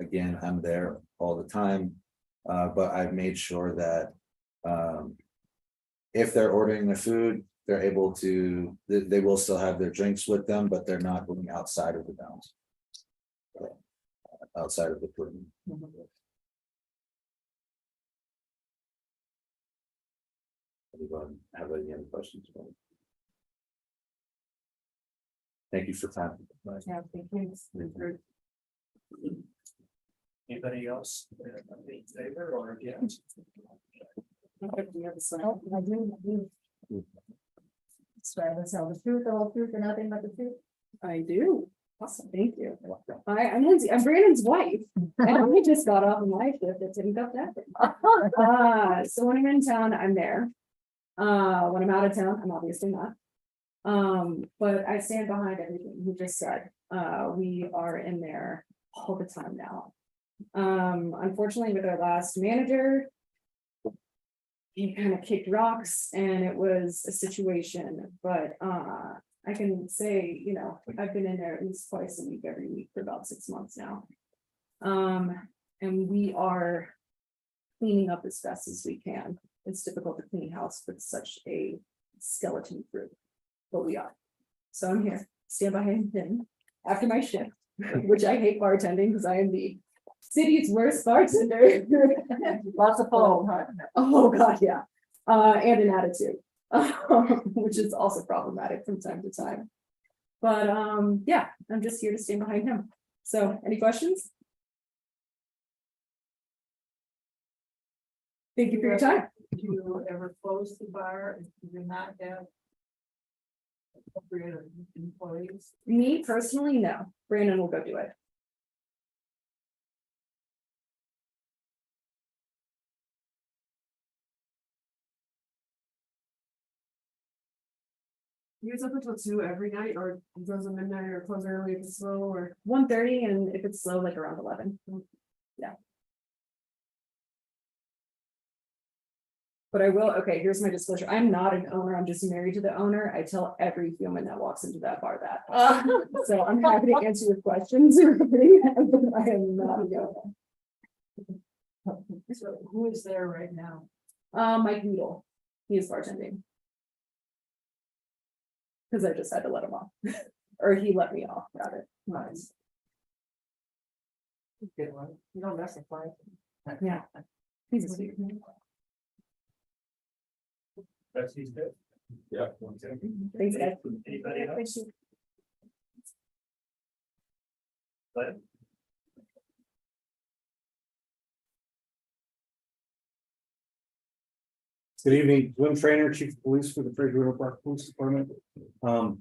Again, I'm there all the time, but I've made sure that if they're ordering the food, they're able to, they will still have their drinks with them, but they're not going outside of the bounds. Outside of the food. Anyone have any other questions? Thank you for time. Yeah, thank you. Anybody else in favor or against? I do. Swear to tell the truth, the whole truth, and nothing but the truth. I do. Awesome, thank you. I'm Lindsay, I'm Brandon's wife, and I just got off of my shift at Tin Cup Tavern. So when I'm in town, I'm there. When I'm out of town, I'm obviously not. But I stand behind everything you just said. We are in there all the time now. Unfortunately, with our last manager, he kind of kicked rocks and it was a situation, but I can say, you know, I've been in there at least twice a week, every week for about 6 months now. And we are cleaning up as fast as we can. It's difficult to clean house with such a skeleton crew, but we are. So I'm here, stand behind him after my shift, which I hate bartending because I am the city's worst bartender. Lots of foam. Oh, God, yeah. And an attitude, which is also problematic from time to time. But yeah, I'm just here to stand behind him. So any questions? Thank you for your time. Do you ever close the bar if you do not have appropriate employees? Me personally, no. Brandon will go do it. You guys up until 2 every night, or goes to midnight, or close early if it's slow, or 1:30, and if it's slow, like around 11. Yeah. But I will, okay, here's my disclosure. I'm not an owner. I'm just married to the owner. I tell every human that walks into that bar that. So I'm happy to answer your questions. I am not the owner. So who is there right now? Mike Needle. He is bartending. Because I just had to let him off. Or he let me off, rather. Nice. Good one. You don't mess with Mike. Yeah. He's a sweet. That's he's good. Yeah. Thanks, guys. Anybody else? Glenn? Good evening, Glenn Trainer, Chief of Police for the Fraser River Park Police Department. I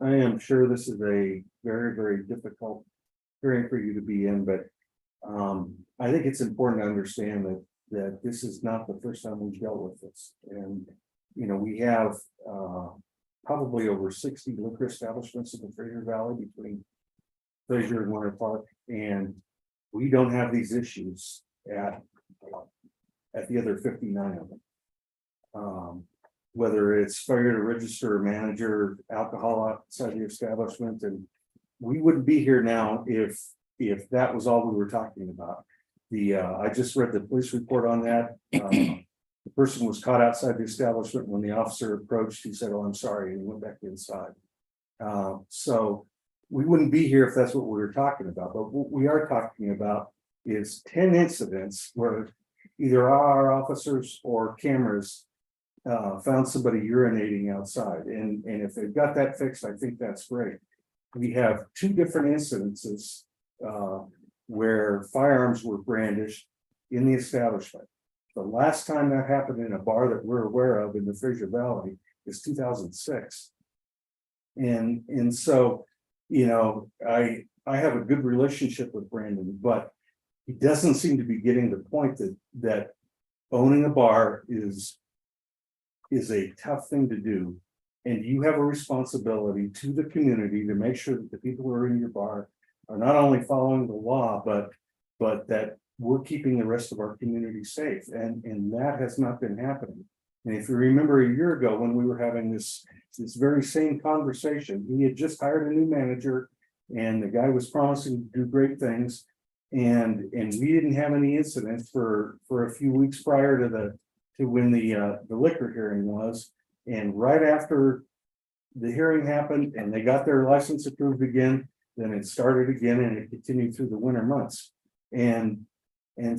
am sure this is a very, very difficult hearing for you to be in, but I think it's important to understand that this is not the first time we've dealt with this. And, you know, we have probably over 60 liquor establishments in the Fraser Valley between Fraser and Winter Park, and we don't have these issues at the other 59 of them. Whether it's failure to register a manager, alcohol outside the establishment, and we wouldn't be here now if that was all we were talking about. I just read the police report on that. The person was caught outside the establishment. When the officer approached, he said, "Oh, I'm sorry," and he went back inside. So we wouldn't be here if that's what we were talking about. But what we are talking about is 10 incidents where either our officers or cameras found somebody urinating outside, and if they've got that fixed, I think that's great. We have 2 different incidences where firearms were brandished in the establishment. The last time that happened in a bar that we're aware of in the Fraser Valley is 2006. And so, you know, I have a good relationship with Brandon, but he doesn't seem to be getting the point that owning a bar is a tough thing to do. And you have a responsibility to the community to make sure that the people who are in your bar are not only following the law, but that we're keeping the rest of our community safe, and that has not been happening. And if you remember a year ago, when we were having this very same conversation, he had just hired a new manager, and the guy was promising to do great things. And we didn't have any incidents for a few weeks prior to when the liquor hearing was. And right after the hearing happened and they got their license approved again, then it started again, and it continued through the winter months. And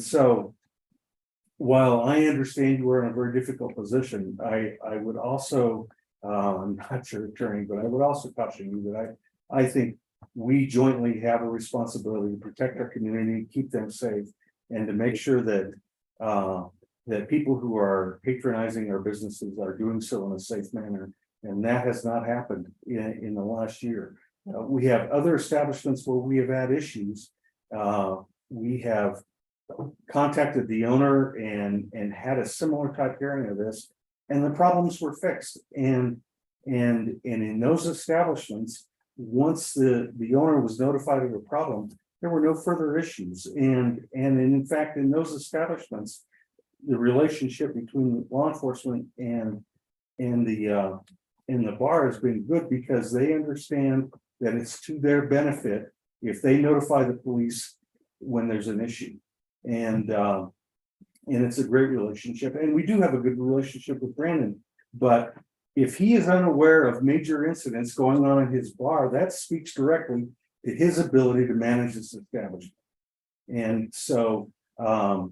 so, while I understand you are in a very difficult position, I would also, I'm not your attorney, but I would also caution you that I think we jointly have a responsibility to protect our community, keep them safe, and to make sure that that people who are patronizing our businesses are doing so in a safe manner. And that has not happened in the last year. We have other establishments where we have had issues. We have contacted the owner and had a similar type hearing of this, and the problems were fixed. And in those establishments, once the owner was notified of the problem, there were no further issues. And in fact, in those establishments, the relationship between law enforcement and the bar has been good, because they understand that it's to their benefit if they notify the police when there's an issue. And it's a great relationship, and we do have a good relationship with Brandon. But if he is unaware of major incidents going on in his bar, that speaks directly to his ability to manage this establishment. And so, I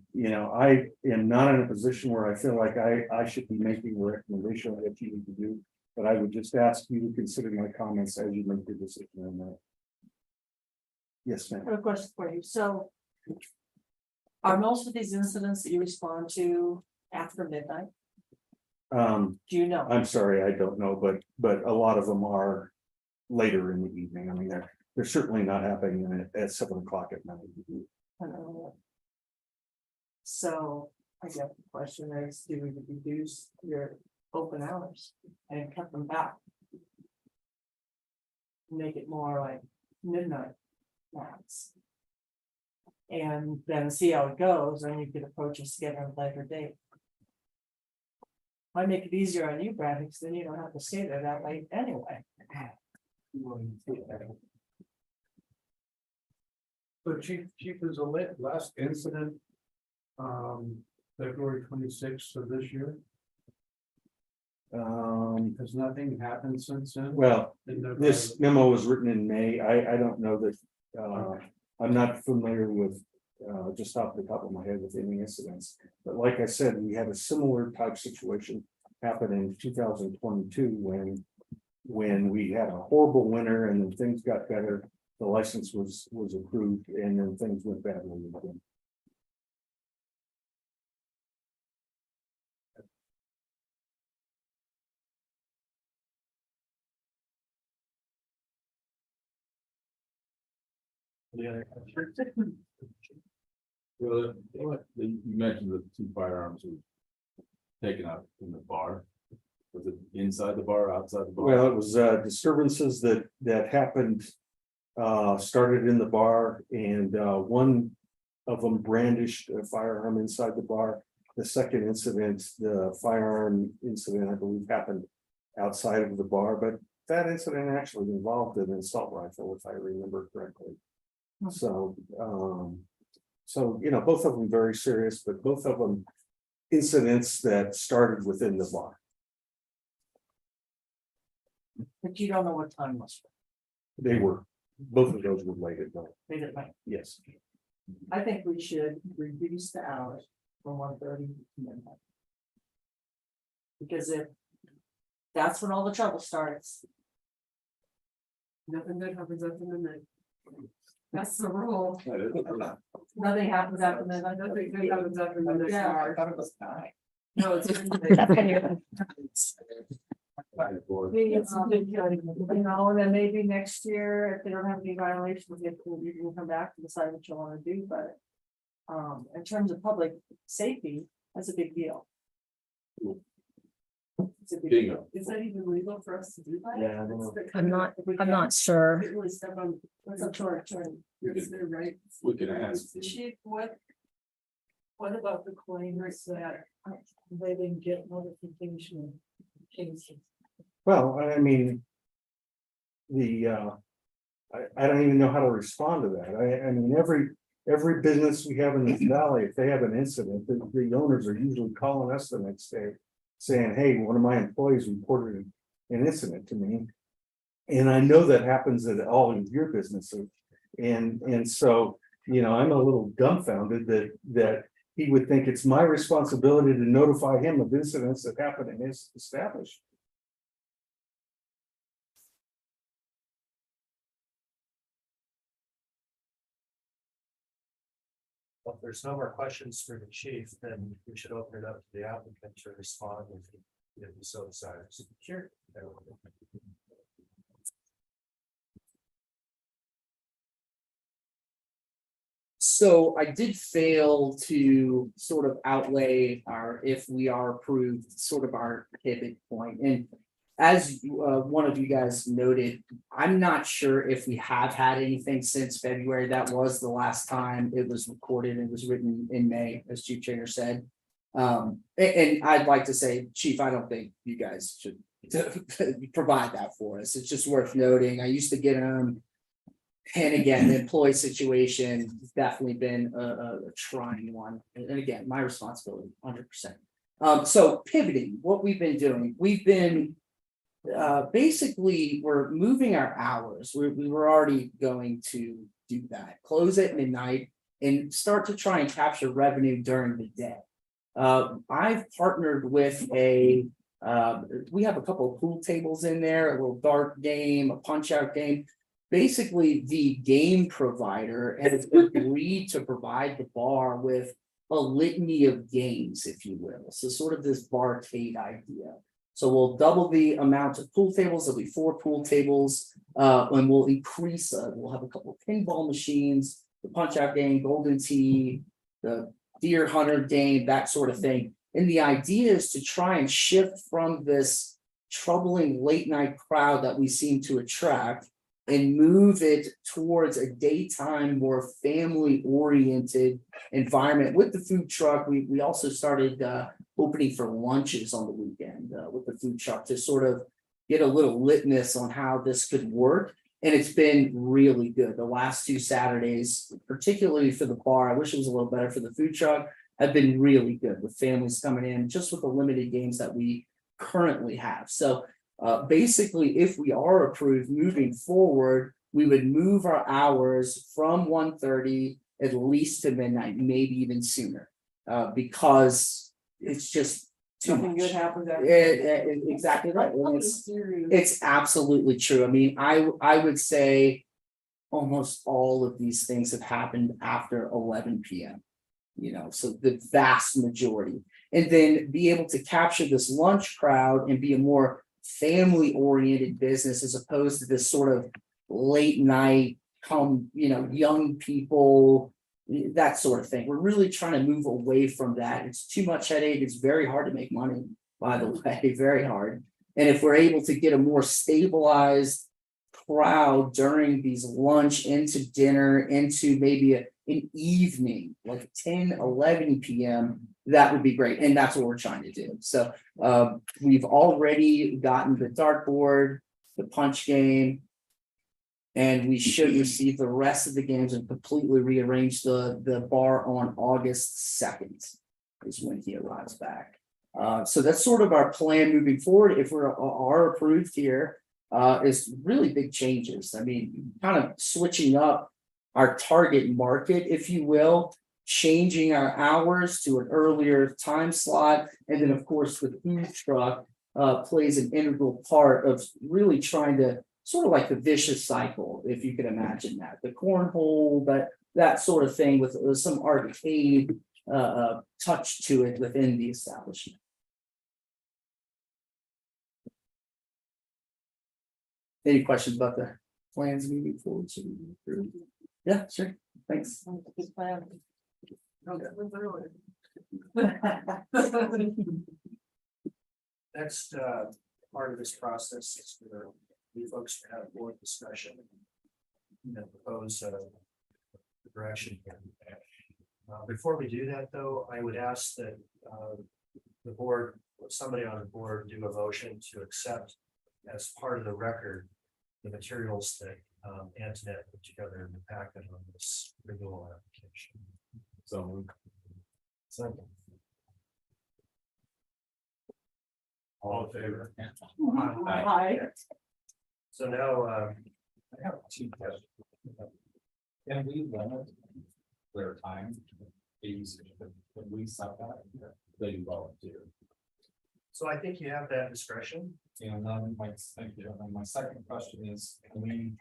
am not in a position where I feel like I should be making a recommendation on what you need to do, but I would just ask you to consider my comments as you make your decision on that. Yes, I ma'am. have a question for you. So, are most of these incidents that you respond to after midnight? Do you know? I'm sorry, I don't know, but a lot of them are later in the evening. I mean, they're certainly not happening at 7 o'clock at night. I don't know. So, I guess the question is, do we reduce your open hours and cut them back? Make it more like midnight max. And then see how it goes, and you could approach us again at a later date. Might make it easier on you, Brad, because then you don't have to stay there that late anyway. So chief, is the last incident, February 26th of this year? Has nothing happened since then? Well, Didn't know this about memo was written in May. I don't know that, I'm not familiar with, just off the top of my head with any incidents. But like I said, we had a similar type situation happen in 2022 when we had a horrible winter and then things got better. The license was approved, and then things went badly again. Yeah. Well, you mentioned the 2 firearms were taken out in the bar. Was it inside the bar, outside the bar? Well, it was disturbances that happened, started in the bar, and one of them brandished a firearm inside the bar. The second incident, the firearm incident, I believe, happened outside of the bar, but that incident actually involved an assault rifle, if I remember correctly. So, both of them very serious, but both of them incidents that started within the bar. But you don't know what time was. They were, both of those were late at night. Late at night. Yes. I think we should reduce the hours from 1:30 to midnight. Because if that's when all the trouble starts. Nothing good happens after midnight. That's the rule. Nothing happens after midnight. Nothing good happens after midnight. Yeah. I thought it was 9. No, it's. And then maybe next year, if they don't have any violations, you can come back and decide what you want to do, but in terms of public safety, that's a big deal. It's a big deal. Bingo. Is that even legal for us to do that? Yeah, I don't know. I'm not sure. It really step on, what's up to our attorney, is there, right? We can ask. Chief, what about the claimants that they didn't get notification cases? Well, I mean. I don't even know how to respond to that. I mean, every business we have in this valley, if they have an incident, the owners are usually calling us the next day. Saying, hey, one of my employees reported an incident to me. And I know that happens at all of your businesses. And so, you know, I'm a little dumbfounded that he would think it's my responsibility to notify him of incidents that happen in his establishment. Well, if there's no more questions for the chief, then we should open it up to the applicant to respond if he so desires. Sure. So I did fail to sort of outlay our, if we are approved, sort of our pivot point. And as one of you guys noted, I'm not sure if we have had anything since February. That was the last time it was recorded. It was written in May, as Chief Trainer said. And I'd like to say, Chief, I don't think you guys should provide that for us. It's just worth noting. I used to get them. And again, the employee situation has definitely been a trying one. And again, my responsibility, 100%. So pivoting, what we've been doing, we've been basically, we're moving our hours. We were already going to do that, close at midnight and start to try and capture revenue during the day. I've partnered with we have a couple of pool tables in there, a little dart game, a punch out game. Basically, the game provider has agreed to provide the bar with a litany of games, if you will. So sort of this barcade idea. So we'll double the amount of pool tables. There'll be 4 pool tables, and we'll increase. We'll have a couple of pinball machines, the punch out game, golden tee, the deer hunter game, that sort of thing. And the idea is to try and shift from this troubling late night crowd that we seem to attract and move it towards a daytime, more family-oriented environment. With the food truck, we also started opening for lunches on the weekend with the food truck to sort of get a little litmus on how this could work. And it's been really good. The last 2 Saturdays, particularly for the bar, I wish it was a little better for the food truck, have been really good with families coming in just with the limited games that we currently have. So basically, if we are approved moving forward, we would move our hours from 1:30 at least to midnight, maybe even sooner, because it's just too Something much. good happens after. Exactly right. And it's absolutely true. I mean, I would say almost all of these things have happened after 11 p.m. You know, so the vast majority, and then be able to capture this lunch crowd and be a more family-oriented business as opposed to this sort of late night, young people, that sort of thing. We're really trying to move away from that. It's too much headache. It's very hard to make money, by the way, very hard. And if we're able to get a more stabilized crowd during these lunch into dinner, into maybe an evening, like 10, 11 p.m., that would be great. And that's what we're trying to do. So we've already gotten the dartboard, the punch game, and we should receive the rest of the games and completely rearrange the bar on August 2nd is when he arrives back. So that's sort of our plan moving forward. If we are approved here, is really big changes. I mean, kind of switching up our target market, if you will, changing our hours to an earlier time slot. And then, of course, the food truck plays an integral part of really trying to sort of like the vicious cycle, if you can imagine that. The cornhole, that sort of thing with some arcade touch to it within the establishment. Any questions about the plans moving forward? Yeah, sure. Thanks. Next, part of this process is for you folks to have a board discussion. Propose direction here. Before we do that, though, I would ask that the board, somebody on the board do a motion to accept as part of the record the materials that Antoinette put together in the packet on this renewal application. So. Second. All in favor? Hi. So now, I have two questions. Can we limit their time? Can we set that? They volunteer. so I think you have that discretion. And then thank you. And then my second question is, can we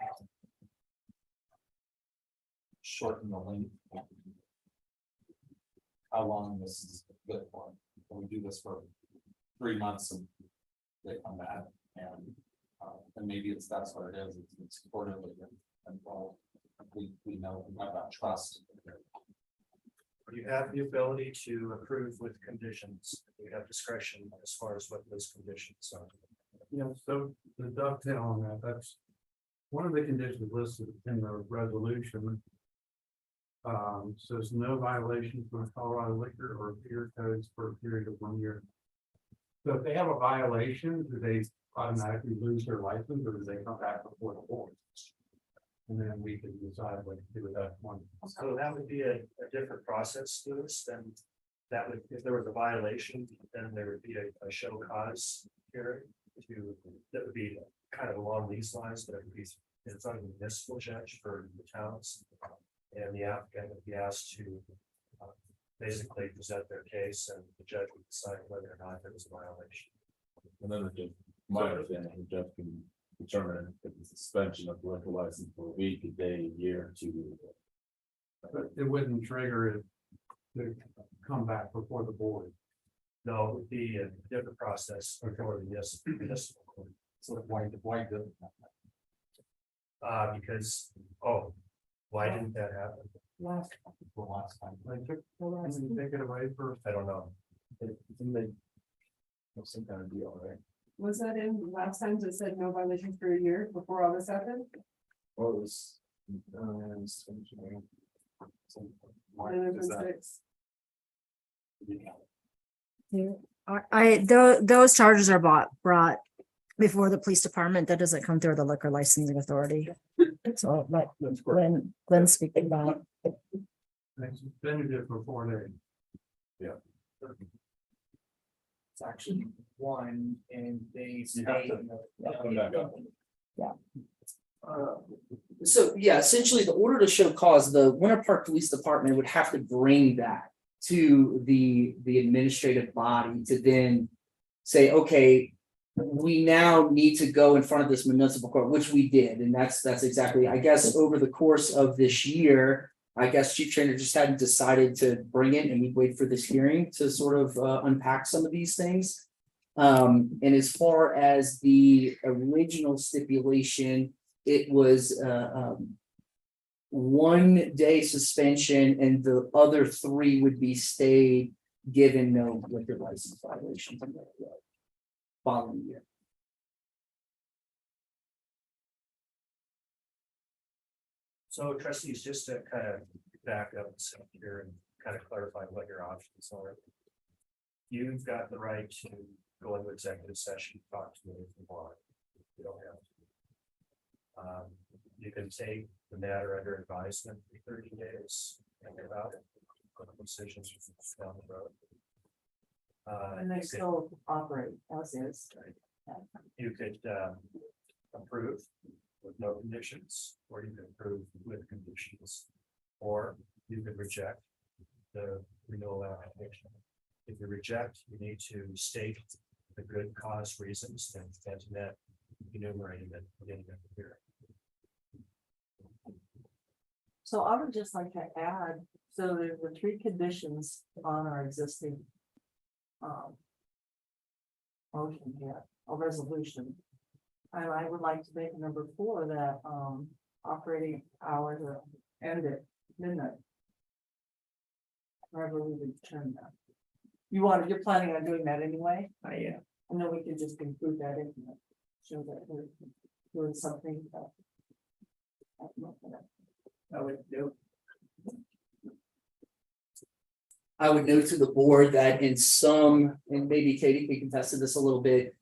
shorten the length? How long this is good for? Can we do this for 3 months and they come back and maybe that's what it is. It's quarterly involved. We know we have that trust. You have the ability to approve with conditions. You have discretion as far as what those conditions are. Yeah, so the dovetail on that, that's one of the conditions listed in the resolution. Says no violation from Colorado liquor or beer codes for a period of 1 year. So if they have a violation, do they automatically lose their license, or do they come back before the board? And then we can decide what to do with that one. So that would be a different process to this than that would, if there was a violation, then there would be a show cause hearing that would be kind of along these lines, but it would be, it's on the municipal judge for the towns. And the applicant would be asked to basically present their case and the judge would decide whether or not there was a violation. And then my understanding, the judge can determine if the suspension of the liquor license for a week, a day, a year, 2 years. But it wouldn't trigger it to come back before the board. No, it would be a different process before the municipal court. So why did Because, why didn't that happen? last time? They take it away first. I don't know. Didn't they have some kind of deal, right? Was that in last time that said no violations for a year before all this happened? Or it was. Why is that? Those charges are brought before the police department. That doesn't come through the liquor licensing authority. So let Glenn speak about. They suspended it for 4 days. It's actually one and they You have stay. to come back up. So yeah, essentially the order to show cause, the Winter Park Police Department would have to bring that to the administrative body to then say, okay, we now need to go in front of this municipal court, which we did. And that's exactly, I guess, over the course of this year, I guess Chief Trainer just hadn't decided to bring it and we'd wait for this hearing to sort of unpack some of these things. And as far as the original stipulation, it was 1 day suspension and the other 3 would be stayed given no liquor license violations following year. So trustees, just to kind of back up here and kind of clarify what your options are. You've got the right to go into executive session, talk to me if you want. You don't have to. You can take the matter under advisement for 30 days and about it. Decisions down the road. And they still operate as is. You could approve with no conditions, or you could approve with conditions, or you could reject the renewal application. If you reject, you need to state the good cause reasons and that enumerated at the beginning of the hearing. So I would just like to add, so there's the 3 conditions on our existing motion here, a resolution. And I would like to make number 4 that operating hours are end at midnight. However we would determine that. You're planning on doing that anyway? Yeah. I know we can just include that in, show that we're doing something. I would do. I would note to the board that in some, and maybe Katie can contest to this a little bit,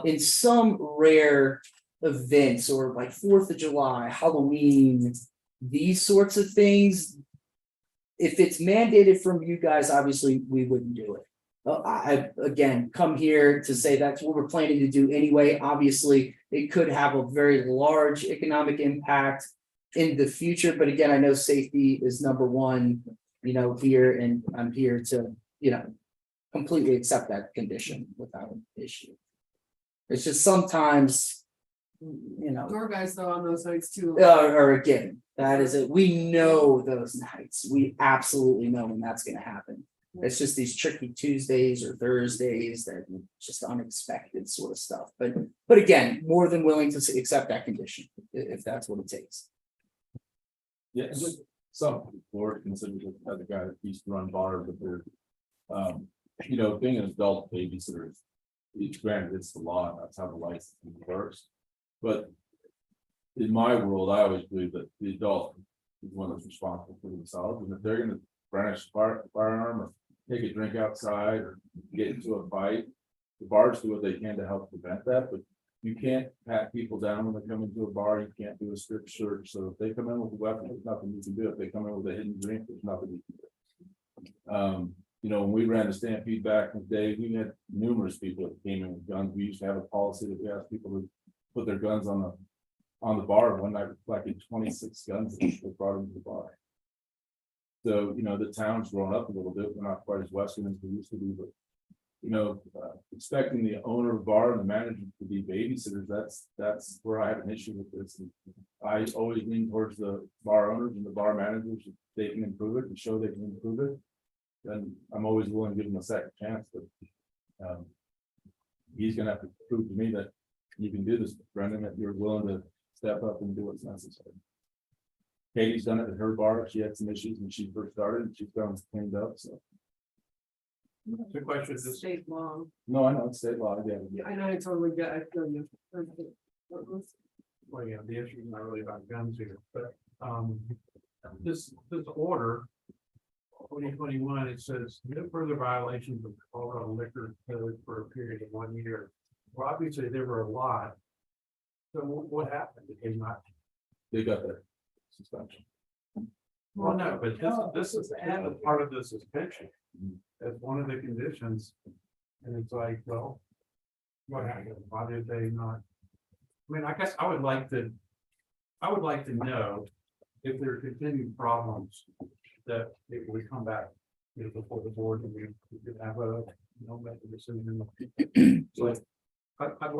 in some rare events or like 4th of July, Halloween, these sorts of things. If it's mandated from you guys, obviously we wouldn't do it. I again come here to say that's what we're planning to do anyway. Obviously, it could have a very large economic impact in the future, but again, I know safety is number one, here, and I'm here to, completely accept that condition without an issue. It's just sometimes, Door guys though on those nights too. or again, that is it. We know those nights. We absolutely know when that's gonna happen. It's just these tricky Tuesdays or Thursdays that just unexpected sort of stuff. But again, more than willing to accept that condition if that's what it takes. Yeah, and just some board considers it as a guy that used to run bars, but they're, being an adult babysitter, granted, it's the law, that's how the license works. But in my world, I always believe that the adult is one that's responsible for themselves, and if they're gonna brandish a firearm or take a drink outside or get into a fight, the bars do what they can to help prevent that, but you can't pat people down when they come into a bar. You can't do a strip search. So if they come in with a weapon, there's nothing you can do. If they come in with a hidden drink, there's nothing you can do. When we ran the Stampede back in the day, we had numerous people that came in with guns. We used to have a policy that we asked people to put their guns on the bar. One night reflected 26 guns that they brought into the bar. So, the town's grown up a little bit. We're not quite as Western as we used to be, but expecting the owner of the bar and the manager to be babysitters, that's where I have an issue with this. And I always lean towards the bar owners and the bar managers. If they can improve it and show they can improve it, then I'm always willing to give them a second chance. But he's gonna have to prove to me that you can do this, Brendan, that you're willing to step up and do what's necessary. Katie's done it at her bar. She had some issues when she first started, and she's gotten cleaned up, so. The question is, State law. No, I know it's state law, yeah. Yeah, I know, I totally get, I feel you. well, yeah, the issue is not really about guns here, but, this order. 2021, it says no further violations of Colorado liquor code for a period of 1 year. Well, obviously, there were a lot. So what happened? Did they not? They got their suspension. Well, no, but this is a part of the suspension. As one of the conditions. And it's like, well, what happened? Why did they not? I mean, I guess I would like to know if there are continued problems that it would come back, before the board and we could have make a decision. So I'd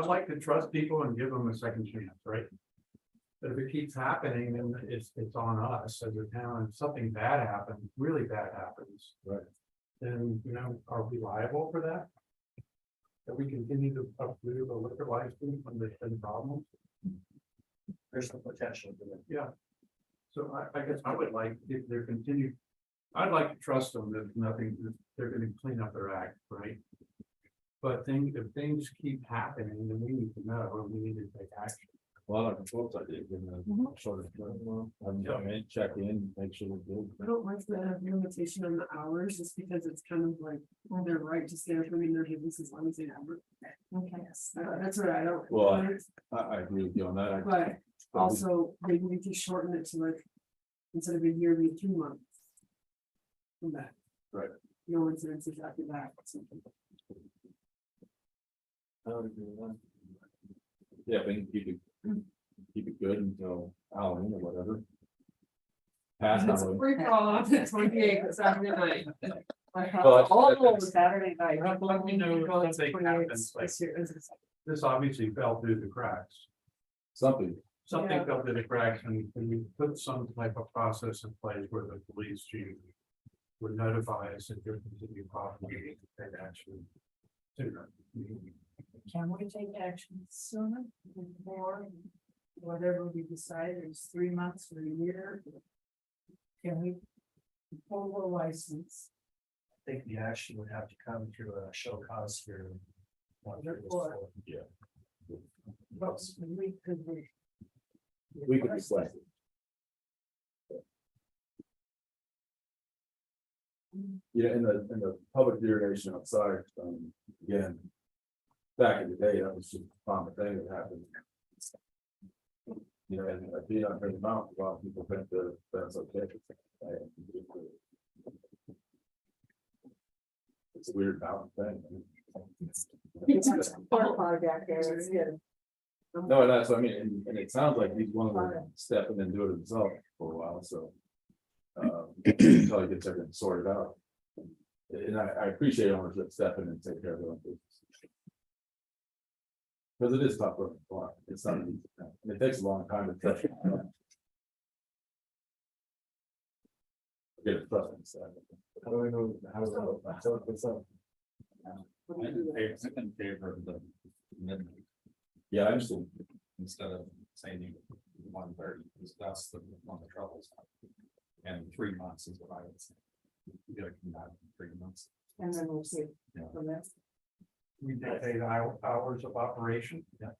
like to trust people and give them a second chance, right? But if it keeps happening, then it's on us as a town. If something bad happens, really bad happens, Right. Then, are we liable for that? That we continue to approve a liquor license when there's been problems? There's the potential for that. Yeah. So I guess I would like, if they're continued, I'd like to trust them that they're gonna clean up their act, right? But if things keep happening, then we need to know, and we need to take action. Well, like the folks I did, sort of, check in, make sure we're good. I don't like the limitation on the hours, just because it's kind of like, they're right to stay open their business as long as they have it. Okay. That's what I don't. Well, I agree with you on that. But also, they need to shorten it to like, instead of a yearly 2 months. From that. Right. No incidences after that. Yeah, I think keep it good until Halloween or whatever. Past It's a Halloween. free for all on the 28th, Saturday night. Oh, Saturday night. Let me know if something happens, like, This year, this obviously fell through the cracks. Something. Something fell through the cracks and we put some type of process in place where the police chief would notify us if there continued problem, we need to take action sooner. Can we take action sooner or whatever we decide is 3 months or a year? Can we over license. I think the action would have to come through a show cause here. Yeah. But we could. We could request it. Yeah, in the public urination outside, again. Back in the day, that was just a common thing that happened. You know, and being on the mountain, a lot of people think that that's okay. It's a weird mountain thing. No, that's what I mean, and it sounds like he's willing to step in and do it himself for a while, so. Until he gets everything sorted out. And I appreciate owners that step in and take care of their own business. Because it is tough work, it's not an easy thing, and it takes a long time to touch. Get it trust inside. How do we know, how does that set this up? I'm in favor of the amendment. Yeah, I understand. Instead of saying 130, because that's the one of the troubles. And 3 months is what I would say. You gotta come back in 3 months. And then we'll see. Yeah. From there. We dictate hours of operation. Yeah,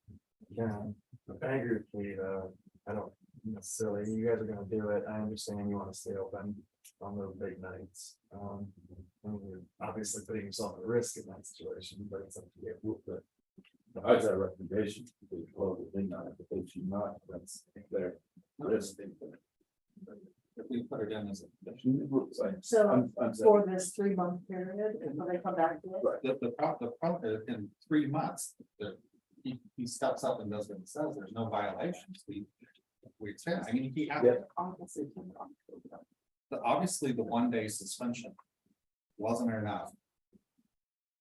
I agree with you, I don't necessarily, you guys are gonna do it, I understand you wanna stay open on those big nights. And you're obviously putting yourself at risk in that situation, but it's up to you. But I just had a recommendation, to close the thing on it, but they should not, that's their risk. If we put it in as So I'm for this 3-month period, when they come back to it. the problem is in 3 months, he steps up and does what he says, there's no violations, we extend, I mean, he had. Obviously, the 1-day suspension wasn't enough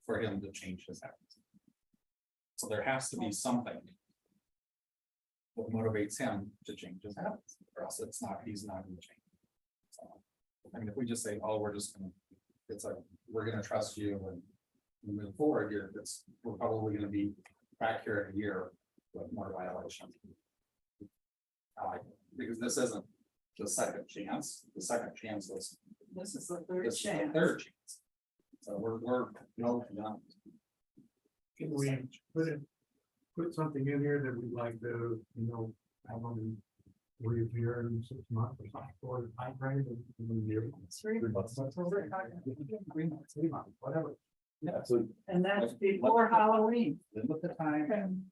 for him to change his habits. So there has to be something that motivates him to change his habits, or else he's not going to change. So, I mean, if we just say, oh, we're just gonna, it's like, we're gonna trust you and move forward here, we're probably gonna be back here in a year with more violations. Because this isn't the second chance, the second chance was. This is the third This is the chance. third chance. So we're no beyond. Can we put something in here that we'd like to, have them review in 6 months or something for the time frame and review? 3 months. Whatever. Yeah, so And that's before Halloween. Look at the time.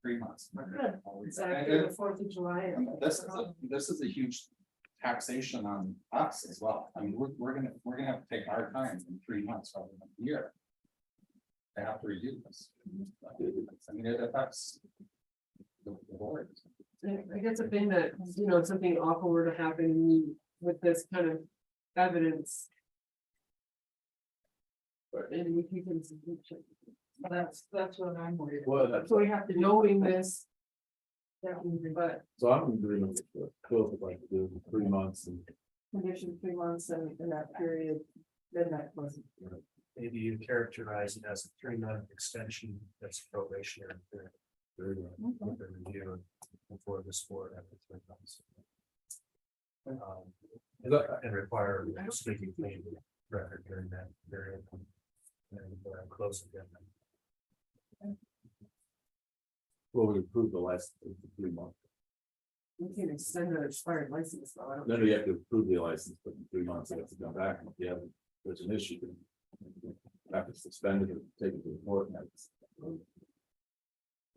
3 months. Good. It's after the 4th of July. This is a huge taxation on us as well. I mean, we're gonna have to take our time in 3 months rather than a year. They have to review this. I mean, it affects the board. I guess the thing that, something awful were to happen with this kind of evidence. And we can. That's what I'm worried about. well, that's, So we have to knowing this. That would be, but so I'm in agreement with what Phil would like to do in 3 months and. Condition 3 months and in that period, then that wasn't. Maybe you characterize it as a 3-month extension, that's probationary period. With the review before this board after 3 months. And require speaking clean record during that period. And close again. Well, we approve the license for 3 months. we can extend an expired license, though. I don't Then we have to approve the license, but in 3 months, they have to come back, and if you have, there's an issue. Then you have to suspend it or take it to court.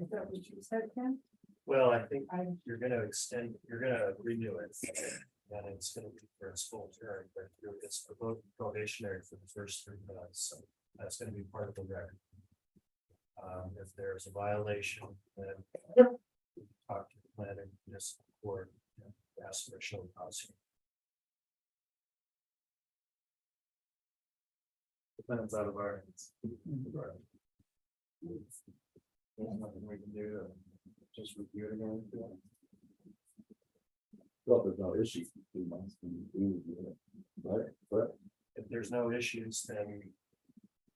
Is that what you said, Ken? Well, I think you're gonna extend, you're gonna renew it. And it's gonna be for its full term, but it's probationary for the first 3 months, so that's gonna be part of the record. If there's a violation, then talk to the planning, just or ask for a show cause. Depends out of our hands. There's nothing we can do to just review it again. Well, there's no issue for 2 months. Right, If there's no issues, then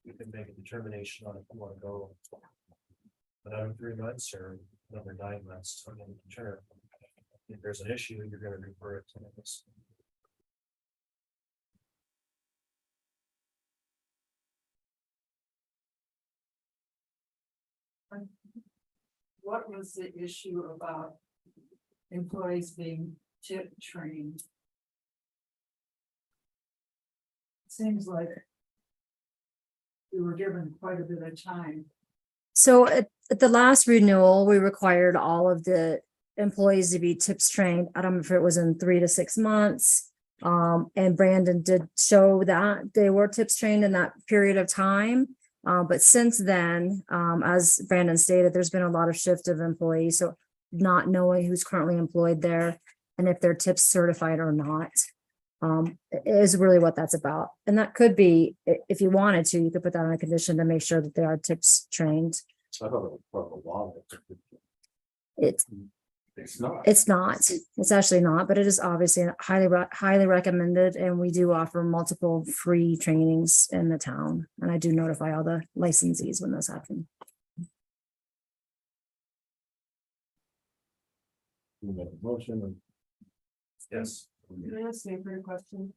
you can make a determination on if you want to go another 3 months or another 9 months. I'm going to determine. If there's an issue, you're going to refer it to this. What was the issue about employees being tip trained? Seems like we were given quite a bit of time. So at the last renewal, we required all of the employees to be tips trained. I don't know if it was in 3 to 6 months. And Brandon did show that they were tips trained in that period of time. But since then, as Brandon stated, there's been a lot of shift of employees, so not knowing who's currently employed there and if they're tips certified or not. Is really what that's about. And that could be, if you wanted to, you could put that on a condition to make sure that they are tips trained. I thought it was part of the law. It's It's not. It's not, it's actually not, but it is obviously highly recommended, and we do offer multiple free trainings in the town. And I do notify all the licensees when those happen. You make a motion and Yes. Can I ask Stanford a question?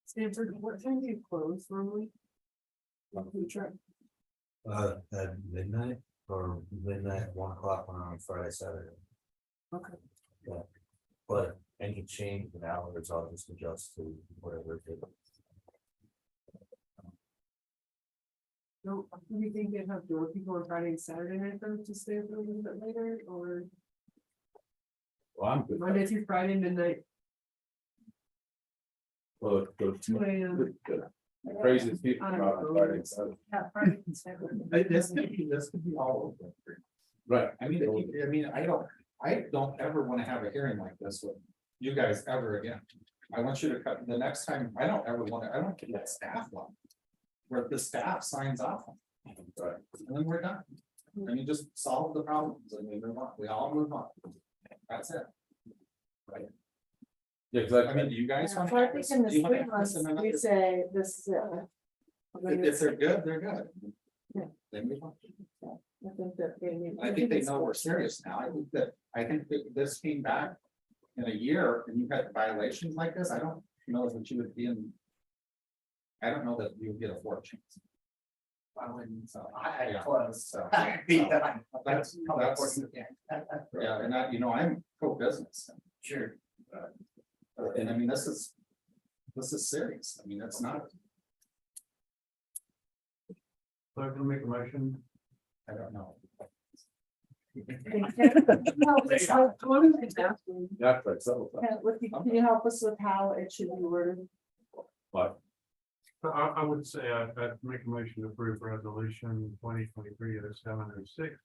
Stanford, what time do you close normally? Food truck? At midnight or midnight, 1 o'clock on Friday, Saturday. Okay. Yeah, but any change in hours, I'll just adjust to whatever it is. No, do you think they'd have door people on Friday and Saturday night though to stay up a little bit later, or well, I'm good. Monday through Friday midnight, Well, go 2 a.m.? the craziest people I come don't out on know. Friday and Saturday. Yeah, Friday and Saturday. This could be all over. Right. I mean, I don't ever want to have a hearing like this with you guys ever again. I want you to cut, the next time, I don't get that staff one. Where the staff signs off on it. Right. And then we're done. And you just solve the problems and we move on, we all move on. That's it. Right, Yeah, because I mean, do you guys want? So I think in the 3 months, we say this is it. If they're good, they're good. Yeah. They move on. I think that I think they know we're serious now. I think that this came back in a year and you've had violations like this. I don't know that you would be in. I don't know that you would get a 4th chance. I wouldn't, so I close, so. That's, yeah, and I'm pro-business. Sure. And I mean, this is serious. I mean, it's not. So I can make a motion. I don't know. that's like several times. Can you help us with how it should be worded? But I would say I'd make a motion to approve resolution 2023-0706.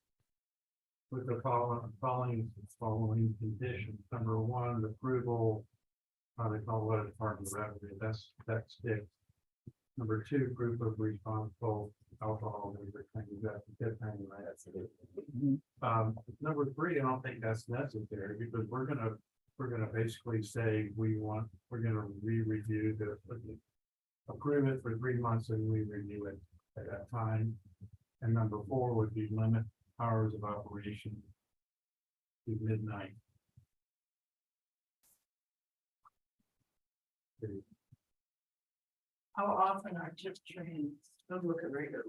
With the following conditions. Number 1, approval. They call it Department of Revenue. That's it. Number 2, proof of responsible alcohol. That's it. Number 3, I don't think that's necessary because we're gonna basically say we're gonna re-review approve it for 3 months and we review it at that time. And number 4 would be limit hours of operation to midnight. How often are tip trainings? I'm looking right now.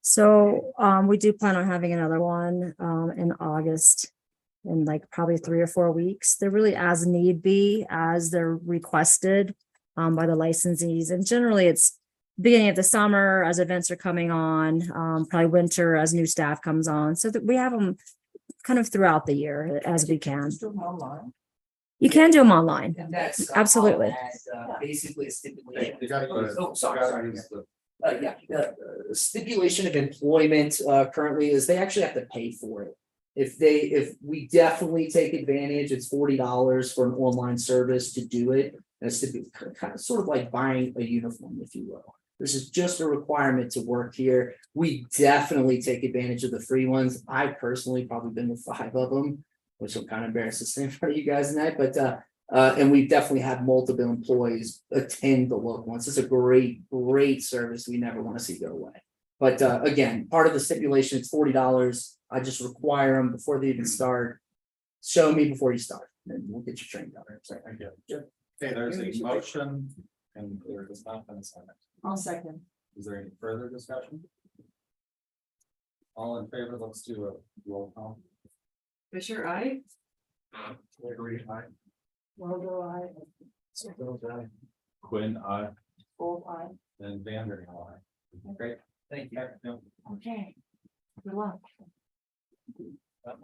So we do plan on having another one in August. In like probably 3 or 4 weeks. They're really as need be as they're requested by the licensees. And generally it's beginning of the summer as events are coming on, probably winter as new staff comes on. So that we have them kind of throughout the year as we can. Just do them online. You can do them online. And that's. Absolutely. Basically a stipulation. You gotta use- Oh, sorry, you gotta sorry. use the- Stipulation of employment currently is they actually have to pay for it. If we definitely take advantage, it's $40 for an online service to do it. And it's kind of sort of like buying a uniform, if you will. This is just a requirement to work here. We definitely take advantage of the free ones. I personally probably been with 5 of them, which I'm kind of embarrassed to say in front of you guys tonight, but and we definitely have multiple employees attend the local ones. It's a great service we never want to see go away. But again, part of the stipulation, it's $40. I just require them before they even start. Show me before you start, and we'll get you trained on it. So, Okay, there's a motion and there is not been a second. I'll second. Is there any further discussion? All in favor, let's do a roll call. Fisher, I. Gregory, aye. Margot, I. So those aye. Quinn, I. Both I. And Vander, aye. Great, thank you. No, Okay. Good luck.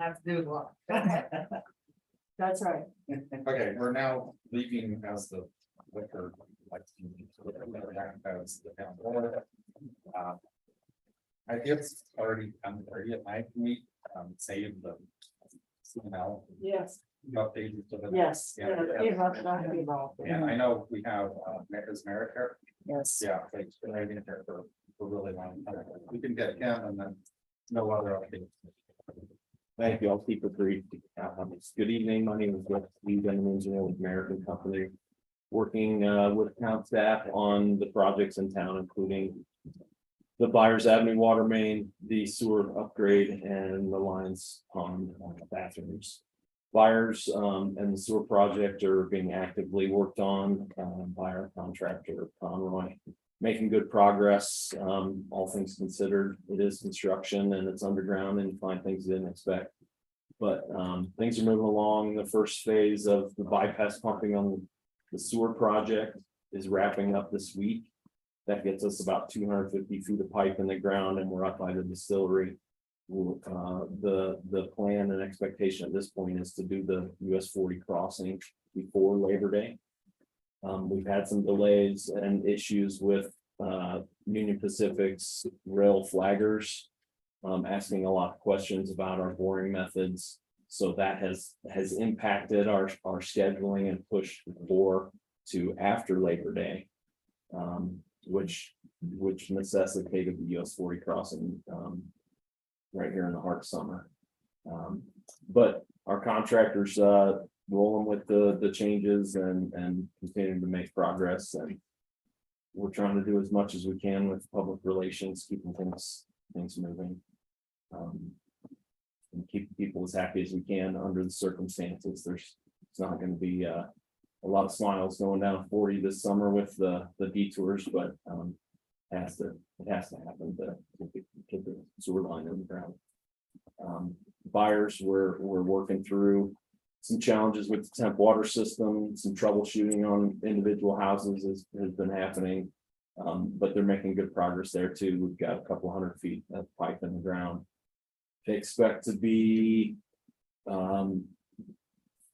Have to do what? That's right. Okay, we're now leaving as the liquor. As the town board. I guess already, already at night, we, save the. Yes. Updated to the. Yes. Yeah. Not be involved. And I know we have, is Merrick here? Yes. Yeah, thanks for having it there for a really long time. We can get him and then no other updates. Thank you. I'll keep it brief. Good evening. My name is Jeff Lee. I'm an engineer with American Company. Working with town staff on the projects in town, including the Byers Avenue water main, the sewer upgrade, and the Lions Pond bathrooms. Byers and the sewer project are being actively worked on by our contractor Conroy. Making good progress, all things considered. It is construction and it's underground and you find things you didn't expect. But things are moving along. The first phase of the bypass pumping on the sewer project is wrapping up this week. That gets us about 250 feet of pipe in the ground and we're up by the distillery. The plan and expectation at this point is to do the US 40 crossing before Labor Day. We've had some delays and issues with Union Pacific's rail flaggers asking a lot of questions about our boring methods. So that has impacted our scheduling and pushed for to after Labor Day, which necessitated the US 40 crossing right here in the heart of summer. But our contractors rolling with the changes and continuing to make progress, and we're trying to do as much as we can with public relations, keeping things moving. And keep people as happy as we can under the circumstances. It's not going to be a lot of smiles going down 40 this summer with the detours, but it has to happen to get the sewer line in the ground. Buyers, we're working through some challenges with the temp water system, some troubleshooting on individual houses has been happening. But they're making good progress there too. We've got a couple 100 feet of pipe in the ground. They expect to be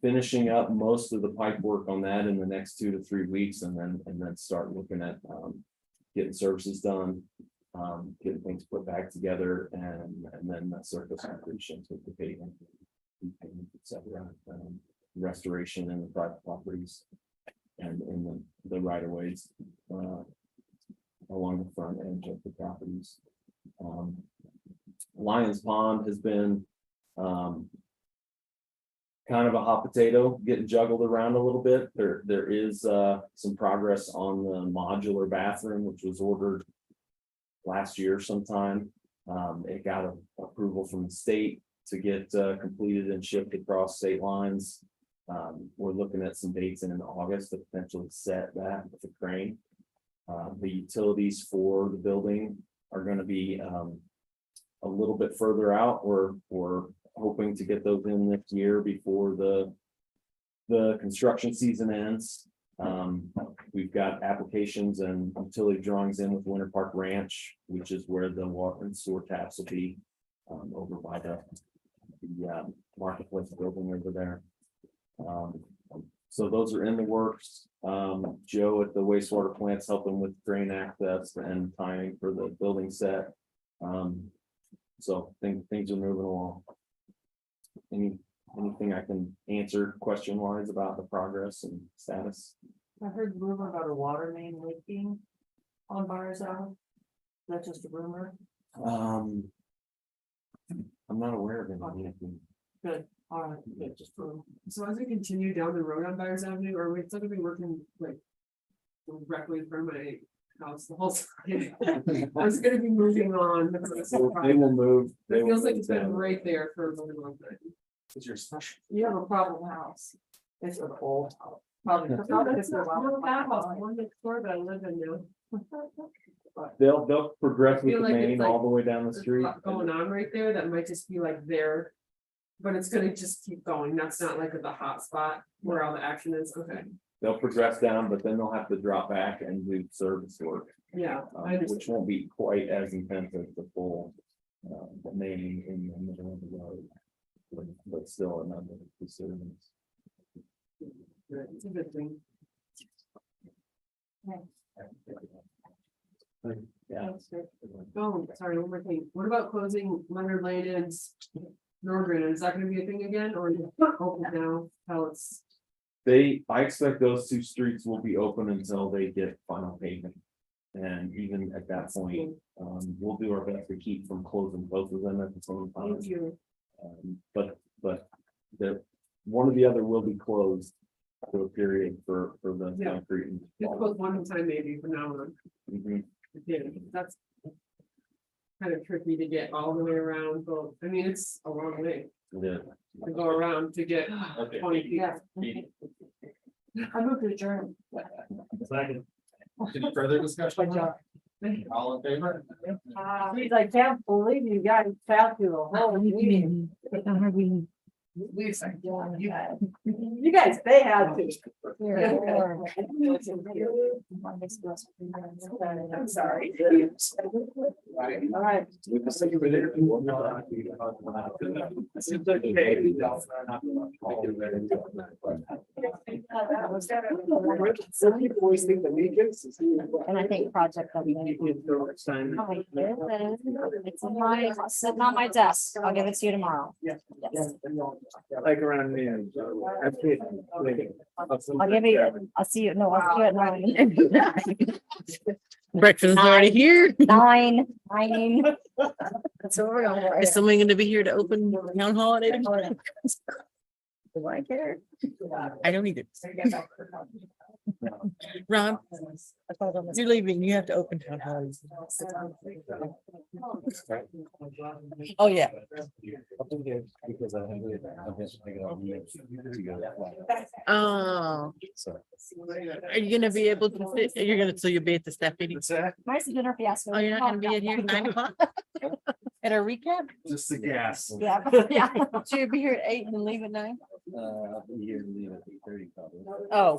finishing up most of the pipe work on that in the next 2 to 3 weeks, and then start looking at getting services done, getting things put back together, and then the surface completion with the paving, etc. Restoration in the private properties and in the right of ways along the front edge of the properties. Lions Pond has been kind of a hot potato, getting juggled around a little bit. There is some progress on the modular bathroom, which was ordered last year sometime. It got approval from the state to get completed and shipped across state lines. We're looking at some dates in August to potentially set that with a crane. The utilities for the building are going to be a little bit further out. We're hoping to get those in this year before the construction season ends. We've got applications and utility drawings in with Winter Park Ranch, which is where the water and sewer taps will be over by the marketplace building over there. So those are in the works. Joe at the wastewater plant's helping with drain access and timing for the building set. So things are moving along. Anything I can answer question wise about the progress and status? I heard the rumor about a water main leaking on Byers Island. That's just a rumor. I'm not aware of any. Good, all right, good, just a rumor. So as we continue down the road on Byers Avenue, or we're still gonna be working like directly from my house the whole time. I was gonna be moving on. They will move. It feels like it's been right there for a really long time. Is your special? You have a problem house. It's an old house. Probably. No, that's not that house, one next door that I live in now. They'll progress with Feel the like it's main like all the way down the There's a street. lot going on right there that might just be like there. But it's gonna just keep going. That's not like the hot spot where all the action is. Okay, They'll progress down, but then they'll have to drop back and do service work, yeah, I which understand. won't be quite as intense as the full. Main in the middle of the road. But still another disturbance. It's a good thing. Yeah. Oh, sorry, one more thing. What about closing Leonard Lane and Norgren? Is that gonna be a thing again or is it open now? How it's, I expect those two streets will be open until they get final pavement. And even at that point, we'll do our best to keep from closing both of them at the same time. thank you. But the, one or the other will be closed for a period for the Yeah. concrete. and Just close one at a time maybe from now on. Mhm. Yeah, that's kind of tricky to get all the way around, but I mean, it's a long way Yeah. to go around to get 20 feet. Yeah. I moved to adjourn. Second. Any further discussion? All in favor? Geez, I can't believe you guys sat through the whole meeting. Lisa, You guys, they had to. I'm sorry. All right. Some people always think the weekends. And I think project. Oh my goodness. It's on my, sitting on my desk. I'll give it to you tomorrow. Yes. Like around me. I'll give you, I'll see you, no, I'll see you at 9. Breakfast is already here. 9. That's what we're going for. Is someone going to be here to open town hall at 8 o'clock? Do I care? I don't either. Ron, you're leaving. You have to open town hall. Oh, yeah. Because I think Oh, are you gonna be able to sit? You're gonna, so you'll be at the staff meeting? Where's the dinner fiasco? Oh, you're not gonna be in here at 9 o'clock? At our recap? Just the gas. Yeah, yeah. So you'll be here at 8 and leave at 9? I'll be here and leave at 8:30 probably. Oh.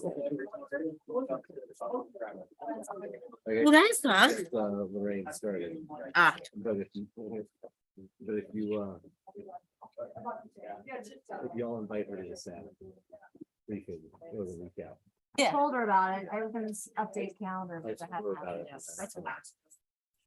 Well, that's fast. Lorraine started. Ah. But if you all invite her to the Saturday. We could, it was a recap. I told her about it. I was gonna update calendar. I but I told her hadn't about it. happened yet. I told her.